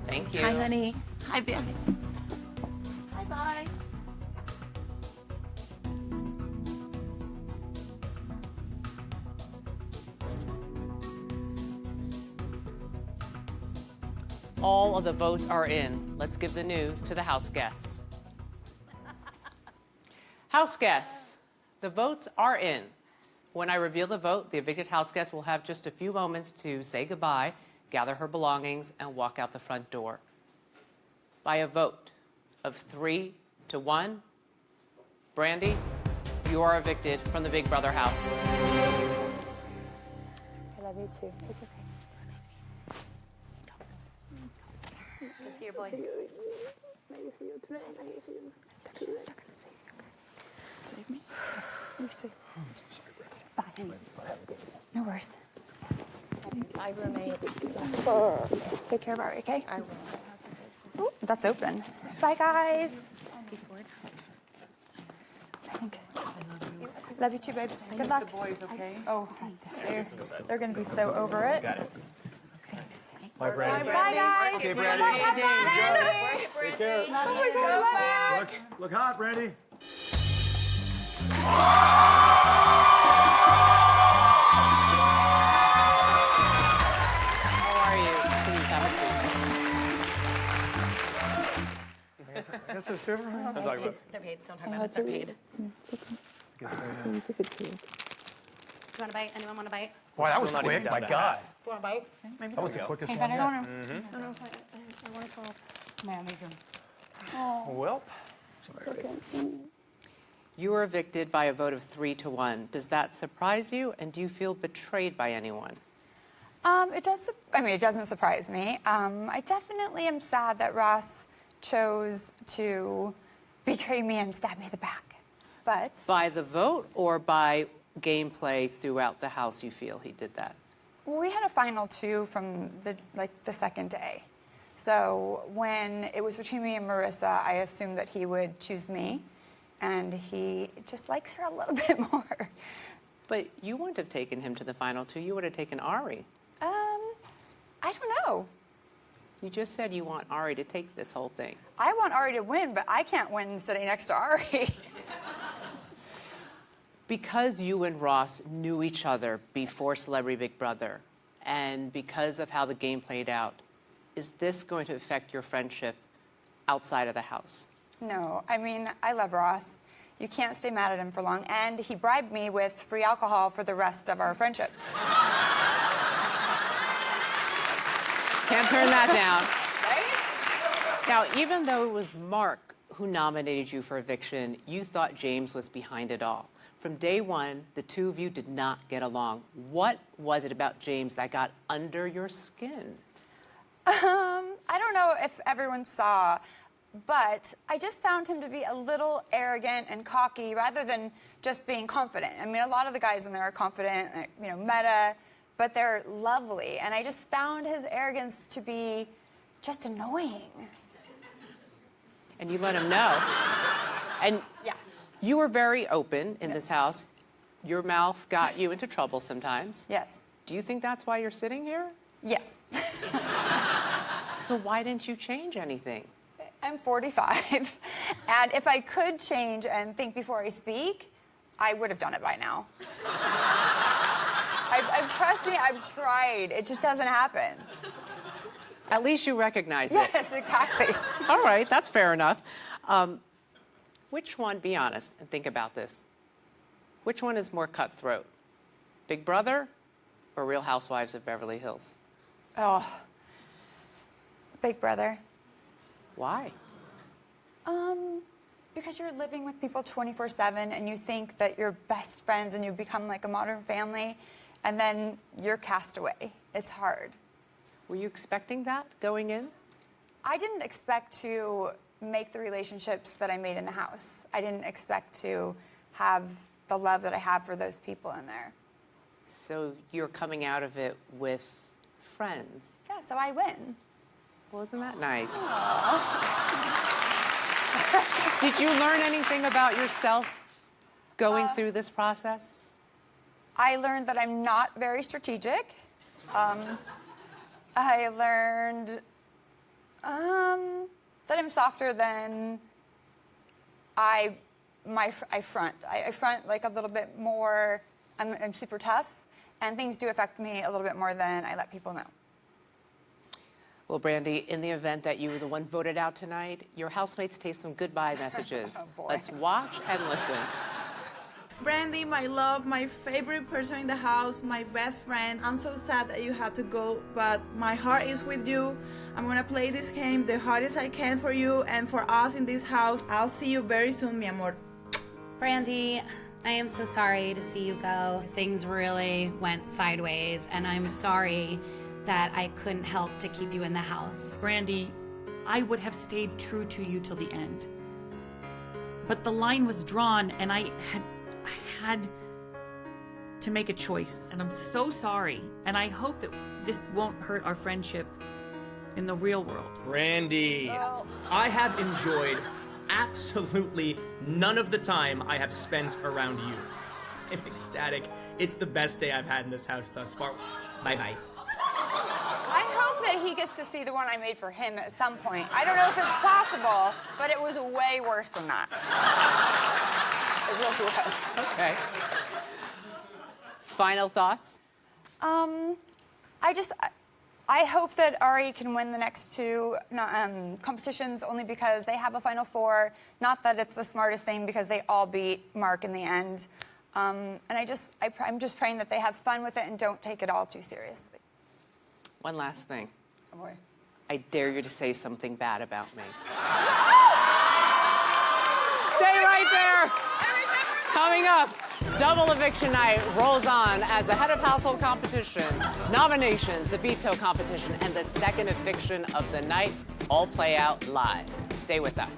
Thank you. Hi, honey. Hi, babe. Hi, bye. All of the votes are in. Let's give the news to the House guests. House guests, the votes are in. When I reveal the vote, the evicted House guest will have just a few moments to say goodbye, gather her belongings, and walk out the front door. By a vote of 3 to 1, Brandi, you are evicted from the Big Brother house. I love you too. It's okay. Go see your boys. Save me. You're safe. Sorry, Brandi. Bye, honey. No worries. Bye, roommate. Take care of Ari, okay? I will. Oh, that's open. Bye, guys. I think. Love you too, babes. Good luck. The boys, okay? Oh, they're going to be so over it. Got it. Thanks. Bye, Brandi. Bye, guys. Okay, Good Brandi. luck. Have fun. Take care. Oh my God, I love you. Look hot, Brandi. How are you? Please have a seat. I guess they're super. They're paid. Don't talk about it. They're paid. You want a bite? Anyone want a bite? Wow, that was Still not quick. even My down to God. You want a bite? That was the quickest Hey, one but I yet. don't know. No, no, it's fine. I want to talk. Man, we can. Welp. You were evicted by a vote of 3 to 1. Does that surprise you, and do you feel betrayed by anyone? It does. I mean, it doesn't surprise me. I definitely am sad that Ross chose to betray me and stab me in the back. But By the vote or by gameplay throughout the house, you feel he did that? well, we had a final 2 from the second day. So when it was between me and Marissa, I assumed that he would choose me, and he just likes her a little bit more. But you wouldn't have taken him to the final 2. You would have taken Ari. I don't know. You just said you want Ari to take this whole thing. I want Ari to win, but I can't win sitting next to Ari. Because you and Ross knew each other before Celebrity Big Brother, and because of how the game played out, is this going to affect your friendship outside of the house? No, I mean, I love Ross. You can't stay mad at him for long, and he bribed me with free alcohol for the rest of our friendship. Can't turn that down. Right? Now, even though it was Mark who nominated you for eviction, you thought James was behind it all. From day one, the two of you did not get along. What was it about James that got under your skin? I don't know if everyone saw, but I just found him to be a little arrogant and cocky rather than just being confident. I mean, a lot of the guys in there are confident, you know, meta, but they're lovely. And I just found his arrogance to be just annoying. And you let him know. And yeah. You were very open in this house. Your mouth got you into trouble sometimes. Yes. Do you think that's why you're sitting here? Yes. So why didn't you change anything? I'm 45, and if I could change and think before I speak, I would have done it by now. Trust me, I've tried. It just doesn't happen. At least you recognize it. Yes, exactly. All right, that's fair enough. Which one, be honest and think about this, which one is more cutthroat? Big Brother or Real Housewives of Beverly Hills? Oh, Big Brother. Why? Because you're living with people 24/7 and you think that you're best friends and you become like a modern family, and then you're cast away. It's hard. Were you expecting that going in? I didn't expect to make the relationships that I made in the house. I didn't expect to have the love that I have for those people in there. So you're coming out of it with friends. Yeah, so I win. Well, isn't that nice? Did you learn anything about yourself going through this process? I learned that I'm not very strategic. I learned that I'm softer than I front. I front like a little bit more. I'm super tough, and things do affect me a little bit more than I let people know. Well, Brandi, in the event that you were the one voted out tonight, your housemates taste some goodbye messages. Oh, boy. Let's watch and listen. Brandi, my love, my favorite person in the house, my best friend. I'm so sad that you had to go, but my heart is with you. I'm gonna play this game the hardest I can for you and for us in this house. I'll see you very soon, mi amor. Brandi, I am so sorry to see you go. Things really went sideways, and I'm sorry that I couldn't help to keep you in the house. Brandi, I would have stayed true to you till the end. But the line was drawn, and I had to make a choice. And I'm so sorry. And I hope that this won't hurt our friendship in the real world. Brandi, I have enjoyed absolutely none of the time I have spent around you. I'm ecstatic. It's the best day I've had in this house thus far. Bye-bye. I hope that he gets to see the one I made for him at some point. I don't know if it's possible, but it was way worse than that. It really was. Okay. Final thoughts? I hope that Ari can win the next two competitions only because they have a Final Four. Not that it's the smartest thing because they all beat Mark in the end. And I'm just praying that they have fun with it and don't take it all too seriously. One last thing. Oh boy. I dare you to say something bad about me. Stay right there. Coming up, double eviction night rolls on as the head of household competition, nominations, the veto competition, and the second eviction of the night all play out live. Stay with us.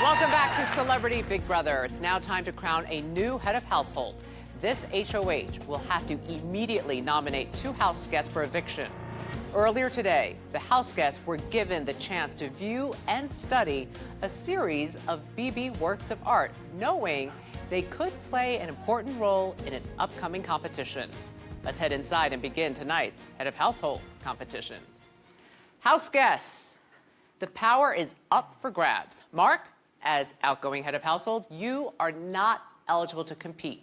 Welcome back to Celebrity Big Brother. It's now time to crown a new head of household. This HOH will have to immediately nominate 2 house guests for eviction. Earlier today, the house guests were given the chance to view and study a series of BB works of art, knowing they could play an important role in an upcoming competition. Let's head inside and begin tonight's head of household competition. House guests, the power is up for grabs. Mark, as outgoing head of household, you are not eligible to compete.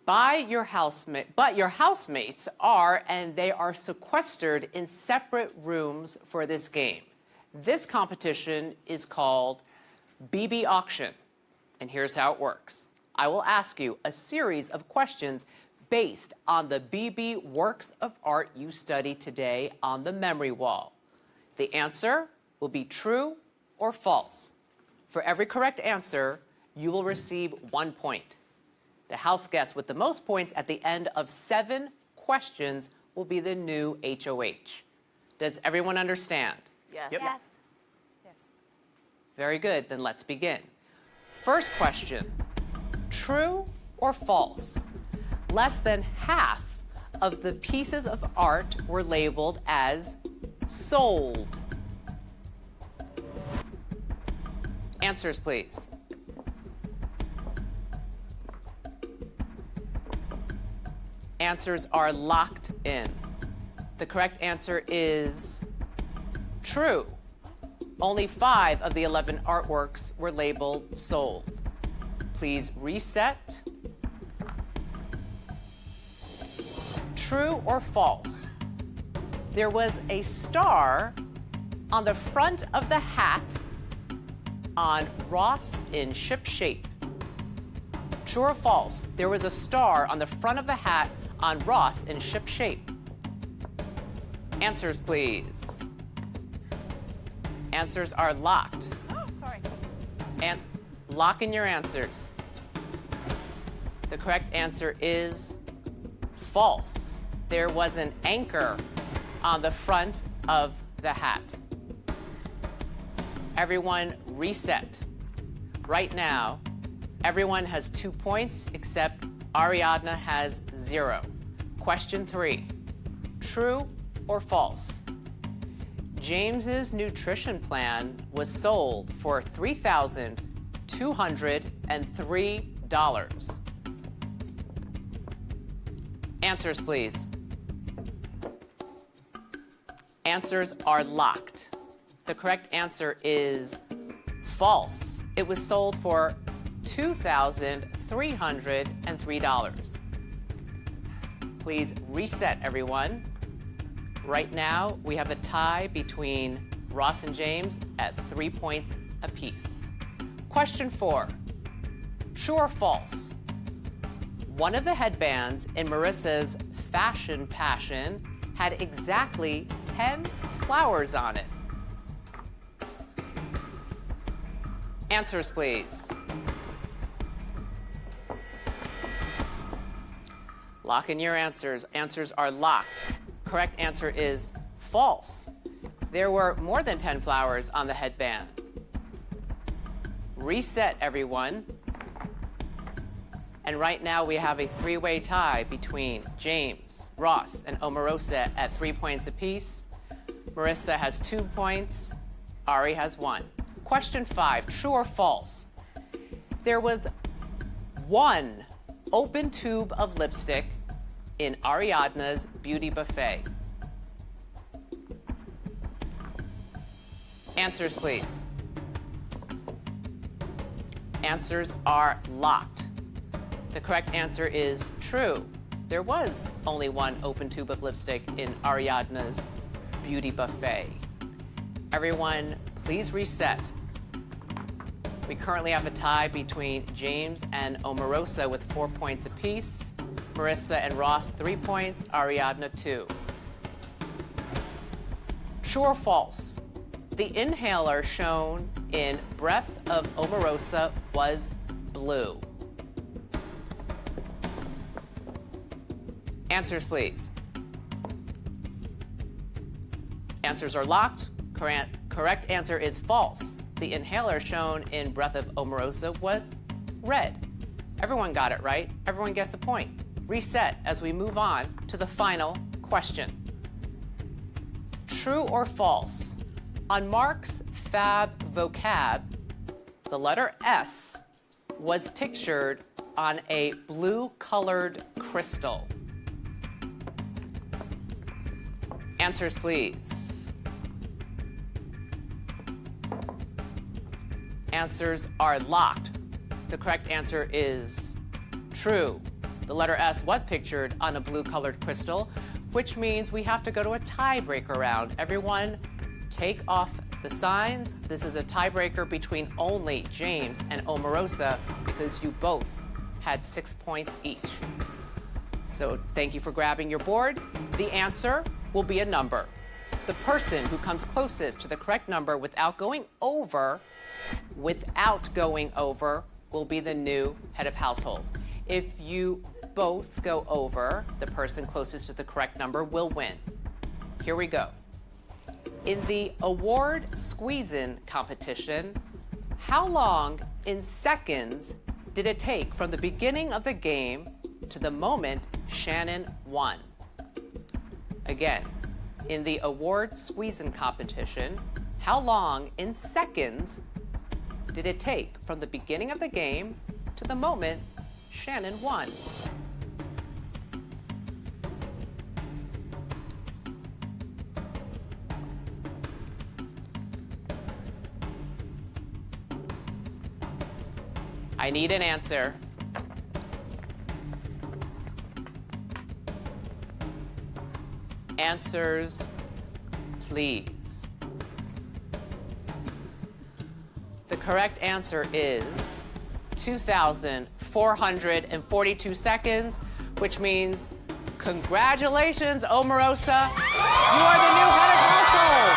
But your housemates are, and they are sequestered in separate rooms for this game. This competition is called BB Auction, and here's how it works. I will ask you a series of questions based on the BB works of art you studied today on the memory wall. The answer will be true or false. For every correct answer, you will receive 1 point. The house guest with the most points at the end of 7 questions will be the new HOH. Does everyone understand? Yes. Yes. Yes. Very good, then let's begin. First question, true or false? Less than half of the pieces of art were labeled as sold. Answers, please. Answers are locked in. The correct answer is true. Only 5 of the 11 artworks were labeled sold. Please reset. True or false? There was a star on the front of the hat on Ross in ship shape. True or false? There was a star on the front of the hat on Ross in ship shape. Answers, please. Answers are locked. Oh, sorry. And lock in your answers. The correct answer is false. There was an anchor on the front of the hat. Everyone reset. Right now, everyone has 2 points except Ariadna has 0. Question 3, true or false? James's nutrition plan was sold for $3,203. Answers, please. Answers are locked. The correct answer is false. It was sold for $2,303. Please reset, everyone. Right now, we have a tie between Ross and James at 3 points apiece. Question 4, true or false? One of the headbands in Marissa's fashion passion had exactly 10 flowers on it. Answers, please. Lock in your answers. Answers are locked. Correct answer is false. There were more than 10 flowers on the headband. Reset, everyone. And right now we have a 3-way tie between James, Ross, and Omarosa at 3 points apiece. Marissa has 2 points. Ari has 1. Question 5, true or false? There was 1 open tube of lipstick in Ariadna's beauty buffet. Answers, please. Answers are locked. The correct answer is true. There was only 1 open tube of lipstick in Ariadna's beauty buffet. Everyone, please reset. We currently have a tie between James and Omarosa with 4 points apiece. Marissa and Ross, 3 points. Ariadna, 2. True or false? The inhaler shown in Breath of Omarosa was blue. Answers, please. Answers are locked. Correct answer is false. The inhaler shown in Breath of Omarosa was red. Everyone got it right. Everyone gets a point. Reset as we move on to the final question. True or false? On Mark's fab vocab, the letter S was pictured on a blue-colored crystal. Answers, please. Answers are locked. The correct answer is true. The letter S was pictured on a blue-colored crystal, which means we have to go to a tiebreaker round. Everyone, take off the signs. This is a tiebreaker between only James and Omarosa because you both had 6 points each. So thank you for grabbing your boards. The answer will be a number. The person who comes closest to the correct number without going over will be the new head of household. If you both go over, the person closest to the correct number will win. Here we go. In the award squeezin' competition, how long in seconds did it take from the beginning of the game to the moment Shannon won? Again, in the award squeezin' competition, how long in seconds did it take from the beginning of the game to the moment Shannon won? I need an answer. Answers, please. The correct answer is 2,442 seconds, which means congratulations, Omarosa. You are the new head of household.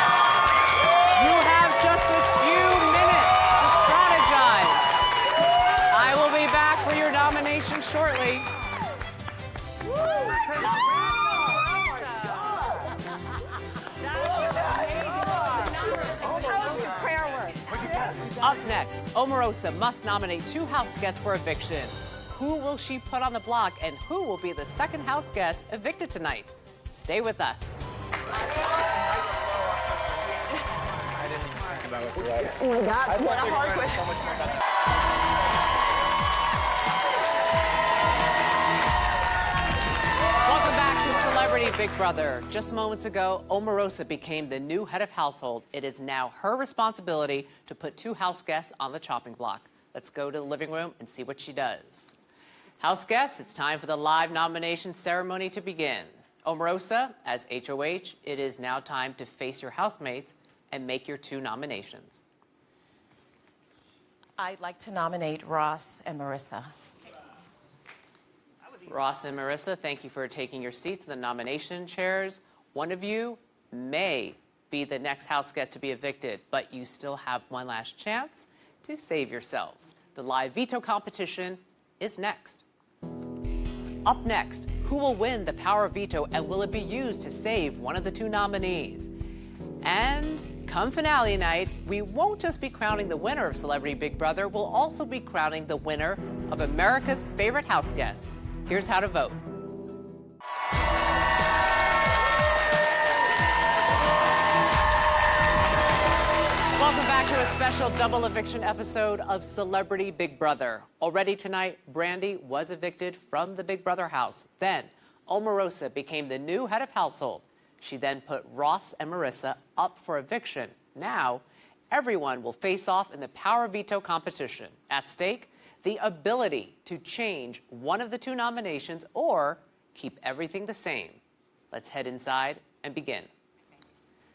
You have just a few minutes to strategize. I will be back for your nomination shortly. Up next, Omarosa must nominate 2 house guests for eviction. Who will she put on the block, and who will be the second house guest evicted tonight? Stay with us. I didn't even think about what to write. Oh my God, what a hard question. So much more about Welcome back to Celebrity Big Brother. Just moments ago, Omarosa became the new head of household. It is now her responsibility to put 2 house guests on the chopping block. Let's go to the living room and see what she does. House guests, it's time for the live nomination ceremony to begin. Omarosa, as HOH, it is now time to face your housemates and make your 2 nominations. I'd like to nominate Ross and Marissa. Ross and Marissa, thank you for taking your seats in the nomination chairs. One of you may be the next house guest to be evicted, but you still have one last chance to save yourselves. The live veto competition is next. Up next, who will win the power of veto, and will it be used to save one of the 2 nominees? And come finale night, we won't just be crowning the winner of Celebrity Big Brother, we'll also be crowning the winner of America's favorite house guest. Here's how to vote. Welcome back to a special double eviction episode of Celebrity Big Brother. Already tonight, Brandi was evicted from the Big Brother house. Then, Omarosa became the new head of household. She then put Ross and Marissa up for eviction. Now, everyone will face off in the power veto competition. At stake, the ability to change one of the 2 nominations or keep everything the same. Let's head inside and begin.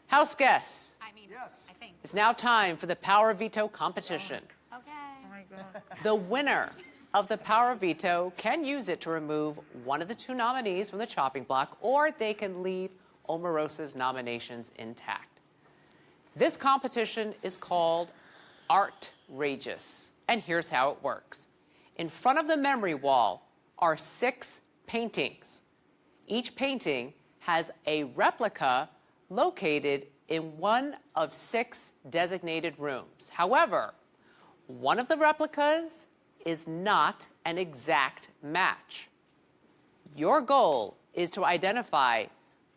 House guests, it's now time for the power veto competition. Okay. Oh my God. The winner of the power veto can use it to remove one of the 2 nominees from the chopping block, or they can leave Omarosa's nominations intact. This competition is called Artrageous, and here's how it works. In front of the memory wall are 6 paintings. Each painting has a replica located in one of 6 designated rooms. However, one of the replicas is not an exact match. Your goal is to identify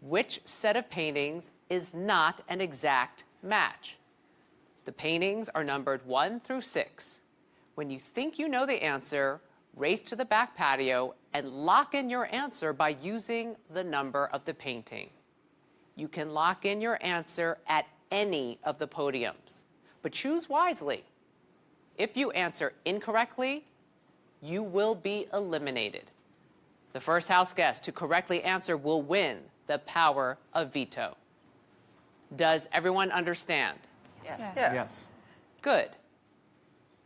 which set of paintings is not an exact match. The paintings are numbered 1 through 6. When you think you know the answer, race to the back patio and lock in your answer by using the number of the painting. You can lock in your answer at any of the podiums, but choose wisely. If you answer incorrectly, you will be eliminated. The first house guest to correctly answer will win the power of veto. Does everyone understand? Yes. Yes. Good.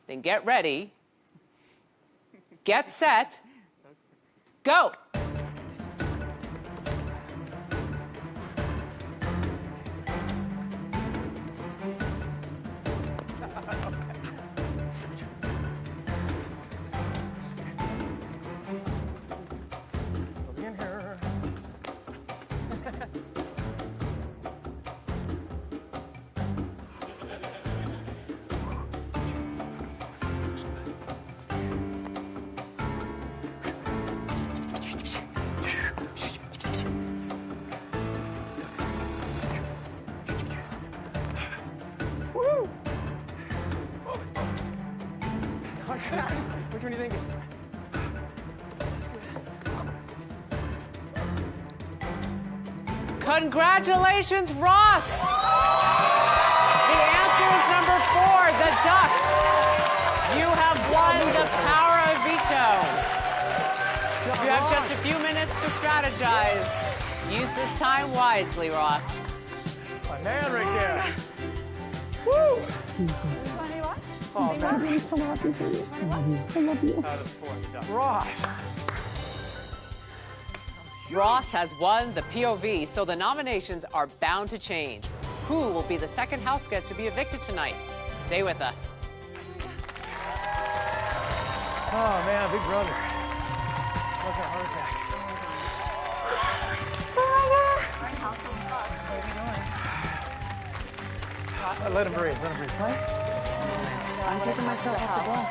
Then get ready, get set, go. Which one do you think? Congratulations, Ross! The answer is number 4, the duck. You have won the power of veto. You have just a few minutes to strategize. Use this time wisely, Ross. My man right there. Woo! Oh, man. I'm so happy for you. I love you. Out of 4, the duck. Ross. Ross has won the POV, so the nominations are bound to change. Who will be the second house guest to be evicted tonight? Stay with us. Oh, man, Big Brother. That's a heart attack. Let him breathe. Let him breathe. I'm taking myself off the block.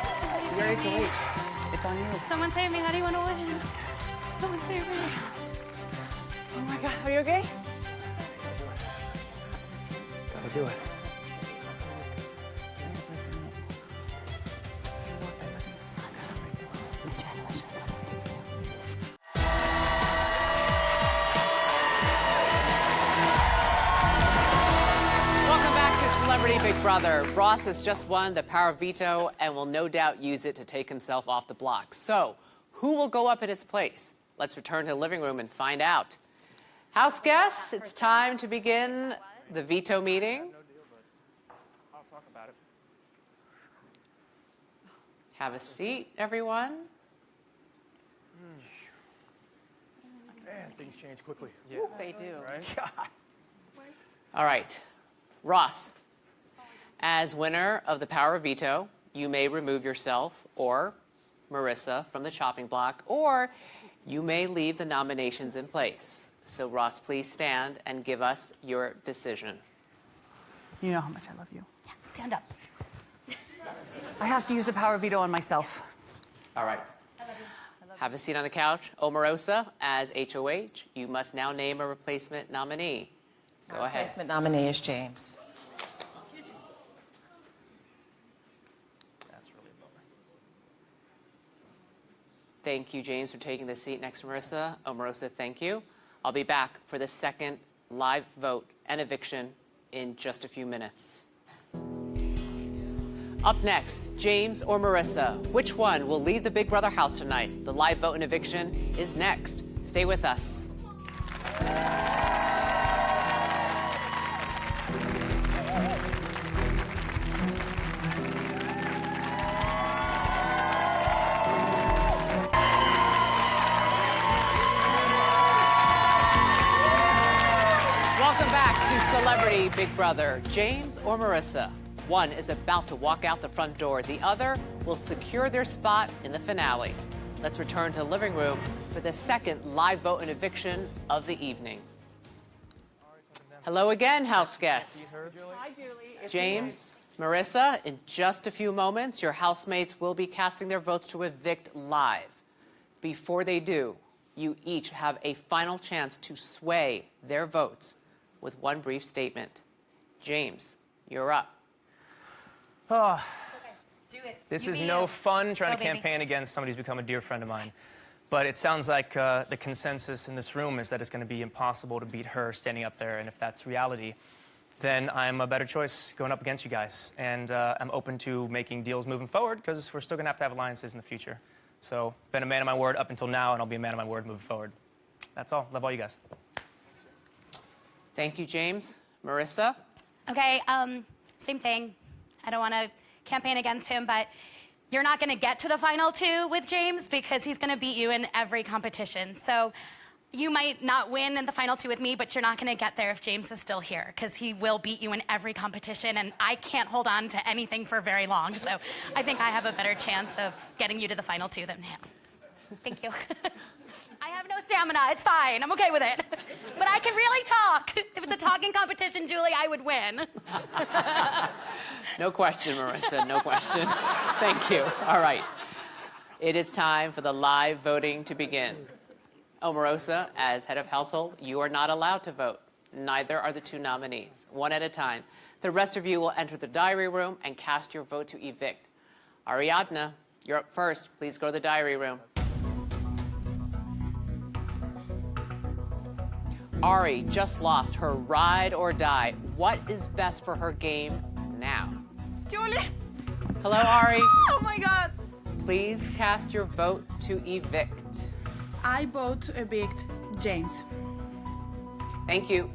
You're HOH. It's on you. Someone save me. How do you want to win? Someone save me. Oh my God, are you okay? Gotta do it. Welcome back to Celebrity Big Brother. Ross has just won the power of veto and will no doubt use it to take himself off the block. So, who will go up in his place? Let's return to the living room and find out. House guests, it's time to begin the veto meeting. I'll talk about it. Have a seat, everyone. Man, things change quickly. Yeah. They do. Right? All right. Ross, as winner of the power of veto, you may remove yourself or Marissa from the chopping block, or you may leave the nominations in place. So, Ross, please stand and give us your decision. You know how much I love you. Yeah, stand up. I have to use the power of veto on myself. All right. Have a seat on the couch. Omarosa, as HOH, you must now name a replacement nominee. Go ahead. Replacement nominee is James. That's really a bummer. Thank you, James, for taking the seat next to Marissa. Omarosa, thank you. I'll be back for the second live vote and eviction in just a few minutes. Up next, James or Marissa. Which one will leave the Big Brother house tonight? The live vote and eviction is next. Stay with us. Welcome back to Celebrity Big Brother. James or Marissa? One is about to walk out the front door. The other will secure their spot in the finale. Let's return to the living room for the second live vote and eviction of the evening. Hello again, house guests. Hi, Julie. James, Marissa, in just a few moments, your housemates will be casting their votes to evict live. Before they do, you each have a final chance to sway their votes with one brief statement. James, you're up. Oh, Do it. this You is be no you. fun trying Go, to baby. campaign against somebody who's become a dear friend of mine. But it sounds like the consensus in this room is that it's going to be impossible to beat her standing up there. And if that's reality, then I'm a better choice going up against you guys. And I'm open to making deals moving forward because we're still going to have alliances in the future. So, been a man of my word up until now, and I'll be a man of my word moving forward. That's all. Love all you guys. Thank you, James. Marissa? Okay, same thing. I don't want to campaign against him, but you're not going to get to the final two with James because he's going to beat you in every competition. So you might not win in the final two with me, but you're not going to get there if James is still here because he will beat you in every competition, and I can't hold on to anything for very long. So I think I have a better chance of getting you to the final two than him. Thank you. I have no stamina. It's fine. I'm okay with it. But I can really talk. If it's a talking competition, Julie, I would win. No question, Marissa, no question. Thank you. All right. It is time for the live voting to begin. Omarosa, as head of household, you are not allowed to vote. Neither are the two nominees. One at a time. The rest of you will enter the diary room and cast your vote to evict. Ariadna, you're up first. Please go to the diary room. Ari just lost her ride or die. What is best for her game now? Julie! Hello, Ari. Oh my God! Please cast your vote to evict. I vote to evict James. Thank you.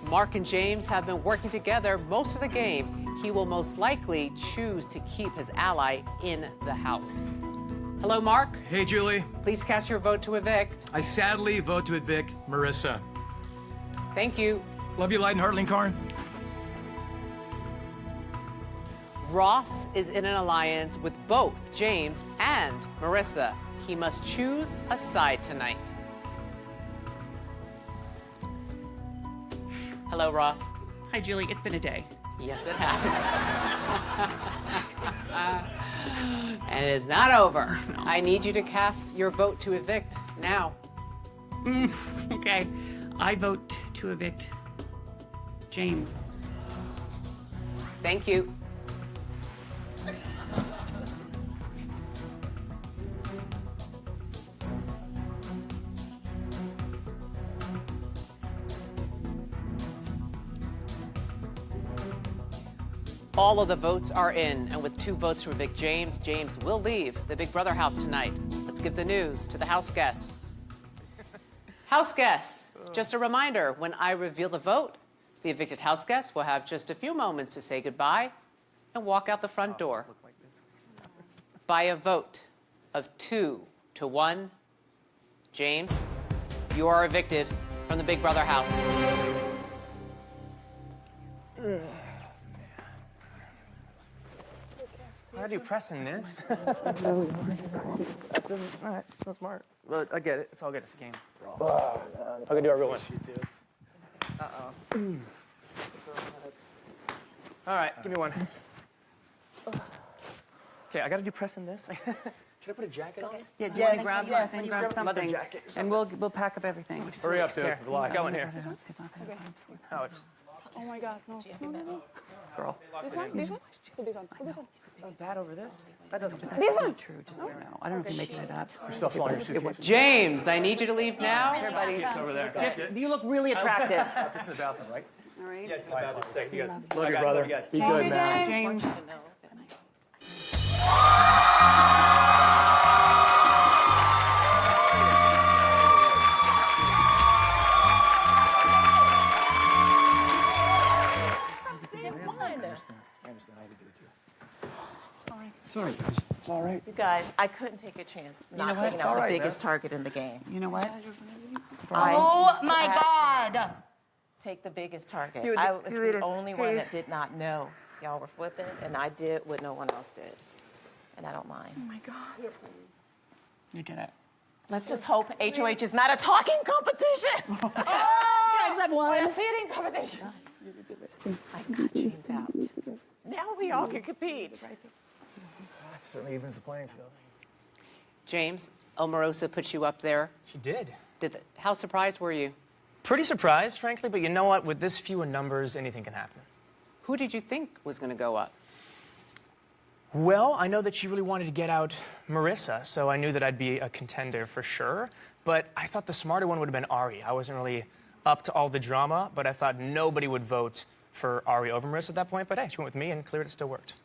Mark and James have been working together most of the game. He will most likely choose to keep his ally in the house. Hello, Mark. Hey, Julie. Please cast your vote to evict. I sadly vote to evict Marissa. Thank you. Love you, Light and Heartling Karn. Ross is in an alliance with both James and Marissa. He must choose a side tonight. Hello, Ross. Hi, Julie. It's been a day. Yes, it has. And it's not over. No. I need you to cast your vote to evict now. Okay. I vote to evict James. Thank you. All of the votes are in, and with 2 votes to evict James, James will leave the Big Brother house tonight. Let's give the news to the house guests. House guests, just a reminder, when I reveal the vote, the evicted house guests will have just a few moments to say goodbye and walk out the front door. By a vote of 2 to 1, James, you are evicted from the Big Brother house. How do you pressing this? That's smart. But I get it. It's all good. It's a game. I can do our real one. Uh-oh. All right, give me one. Okay, I gotta do pressing this. Should I put a jacket on? Yeah, do you want to grab something? Grab something. Leather jacket. And we'll pack up everything. Hurry up, dude. Here, go in here. Oh, it's... Oh my God, no. Girl. This one? That over this? That doesn't... This one? True, just so you know. I don't know if I'm making it up. Yourself on your suitcase. James, I need you to leave now. Everybody, It's over there. just, you look really attractive. This is the bathroom, right? All right. Yeah, it's in the bathroom. Second, you guys. Love you, brother. Be good, man. James. Sorry, guys. It's all right. You guys, I couldn't take a chance not taking out the biggest target in the game. You know what? Oh my God. Take the biggest target. I was the only one that did not know y'all were flipping, and I did what no one else did. And I don't mind. Oh my God. You did it. Let's just hope HOH is not a talking competition. Oh, I just have one. A sitting competition. I got James out. Now we all can compete. That certainly evens the playing field. James, Omarosa put you up there. She did. How surprised were you? Pretty surprised, frankly, but you know what? With this few in numbers, anything can happen. Who did you think was going to go up? Well, I know that she really wanted to get out Marissa, so I knew that I'd be a contender for sure. But I thought the smarter one would have been Ari. I wasn't really up to all the drama, but I thought nobody would vote for Ari over Marissa at that point. But hey, she went with me, and clearly it still worked.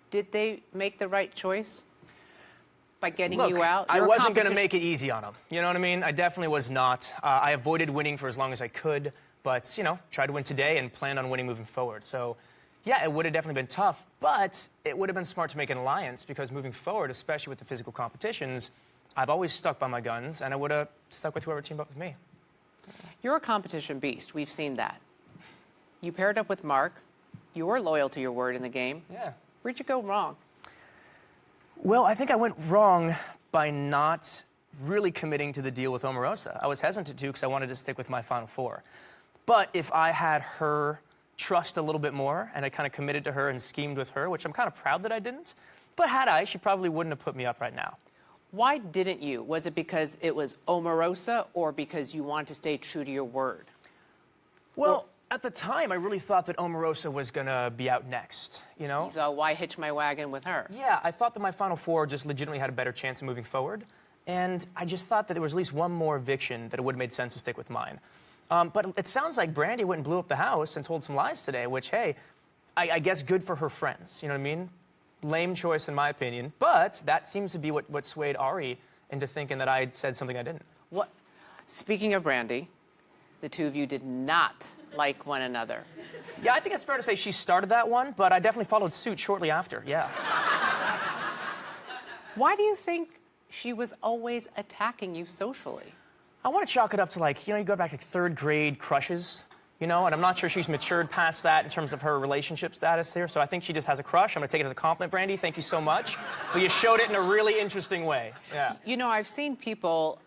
Did they make the right choice by getting Look, you out? I wasn't going to make it easy on them. You know what I mean? I definitely was not. I avoided winning for as long as I could, but, you know, tried to win today and planned on winning moving forward. So, yeah, it would have definitely been tough, but it would have been smart to make an alliance because moving forward, especially with the physical competitions, I've always stuck by my guns, and I would have stuck with whoever teamed up with me. You're a competition beast. We've seen that. You paired up with Mark. You were loyal to your word in the game. Yeah. Where'd you go wrong? Well, I think I went wrong by not really committing to the deal with Omarosa. I was hesitant to because I wanted to stick with my Final Four. But if I had her trust a little bit more and I kind of committed to her and schemed with her, which I'm kind of proud that I didn't, but had I, she probably wouldn't have put me up right now. Why didn't you? Was it because it was Omarosa or because you wanted to stay true to your word? Well, at the time, I really thought that Omarosa was going to be out next, you know? So why hitch my wagon with her? Yeah, I thought that my Final Four just legitimately had a better chance of moving forward. And I just thought that there was at least one more eviction that it would have made sense to stick with mine. But it sounds like Brandi went and blew up the house and told some lies today, which, hey, I guess good for her friends. You know what I mean? Lame choice in my opinion. But that seems to be what swayed Ari into thinking that I said something I didn't. What? Speaking of Brandi, the two of you did not like one another. Yeah, I think it's fair to say she started that one, but I definitely followed suit shortly after, yeah. Why do you think she was always attacking you socially? I want to chalk it up to, like, you know, you go back to third grade crushes, you know, and I'm not sure she's matured past that in terms of her relationship status here, so I think she just has a crush. I'm going to take it as a compliment, Brandi. Thank you so much. But you showed it in a really interesting way, yeah. You know, I've seen people,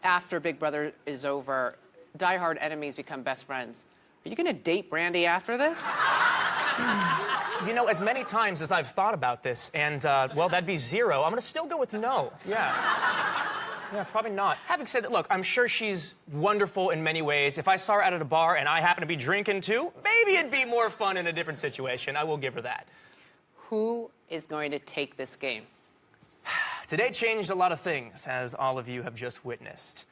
after Big Brother is over, diehard enemies become best friends. Are you going to date Brandi after this? You know, as many times as I've thought about this, and, well, that'd be 0, I'm gonna still go with no. Yeah. Yeah, probably not. Having said that, look, I'm sure she's wonderful in many ways. If I saw her out at a bar and I happen to be drinking too, maybe it'd be more fun in a different situation. I will give her that. Who is going to take this game? Today changed a lot of things, as all of you have just witnessed.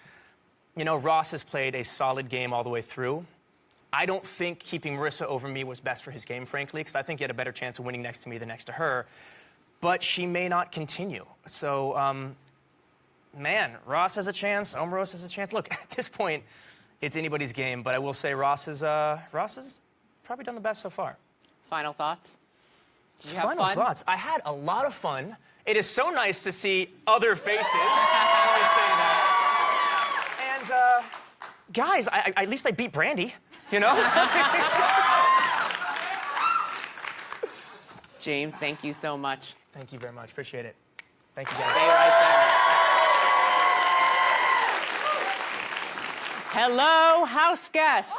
You know, Ross has played a solid game all the way through. I don't think keeping Marissa over me was best for his game, frankly, because I think he had a better chance of winning next to me than next to her. But she may not continue. So, man, Ross has a chance, Omarosa has a chance. Look, at this point, it's anybody's game, but I will say Ross has probably done the best so far. Final thoughts? Did you have Final fun? thoughts. I had a lot of fun. It is so nice to see other faces. I always say that. And, guys, at least I beat Brandi, you know? James, thank you so much. Thank you very much. Appreciate it. Thank you, guys. Stay right there. Hello, house guests.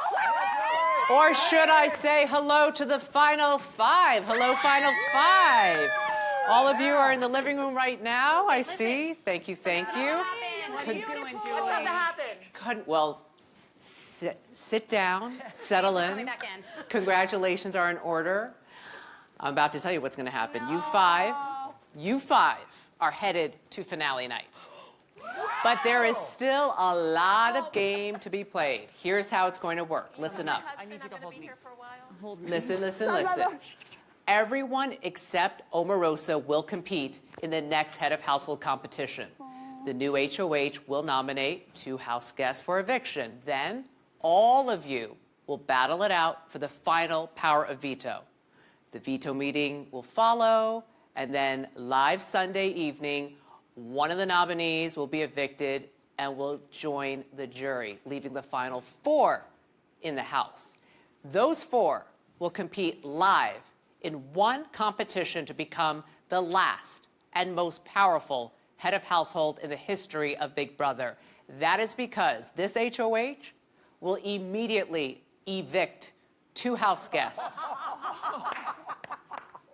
Or should I say hello to the Final Five? Hello, Final Five. All of you are in the living room right now, I see. Thank you, thank you. What are you doing, Julie? What's about to happen? Well, sit down, settle in. Congratulations are in order. I'm about to tell you what's going to happen. You five are headed to finale night. But there is still a lot of game to be played. Here's how it's going to work. Listen up. I need you to hold me. Hold me. Listen. Everyone except Omarosa will compete in the next head of household competition. The new HOH will nominate 2 house guests for eviction. Then all of you will battle it out for the final power of veto. The veto meeting will follow, and then live Sunday evening, one of the nominees will be evicted and will join the jury, leaving the final 4 in the house. Those 4 will compete live in one competition to become the last and most powerful head of household in the history of Big Brother. That is because this HOH will immediately evict 2 house guests.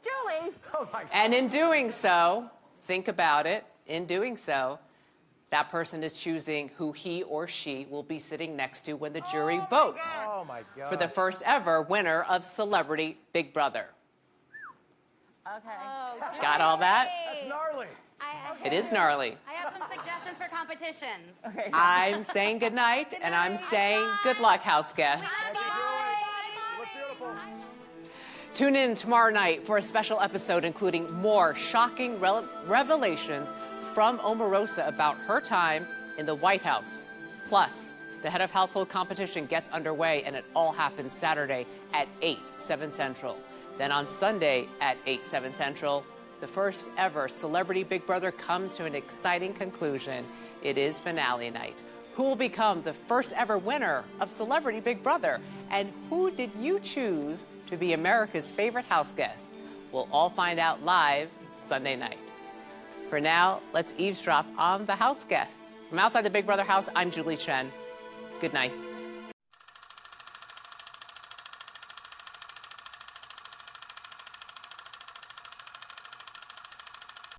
Julie! Oh my God. And in doing so, think about it, in doing so, that person is choosing who he or she will be sitting next to when the jury votes for the first ever winner of Celebrity Big Brother. Okay. Got all that? That's gnarly. It is gnarly. I have some suggestions for competitions. Okay. I'm saying good night, and I'm saying good luck, house guests. Tune in tomorrow night for a special episode including more shocking revelations from Omarosa about her time in the White House. Plus, the head of household competition gets underway, and it all happens Saturday at 8, 7 Central. Then on Sunday at 8, 7 Central, the first ever Celebrity Big Brother comes to an exciting conclusion. It is finale night. Who will become the first ever winner of Celebrity Big Brother? And who did you choose to be America's favorite house guest? We'll all find out live Sunday night. For now, let's eavesdrop on the house guests. From outside the Big Brother house, I'm Julie Chen. Good night.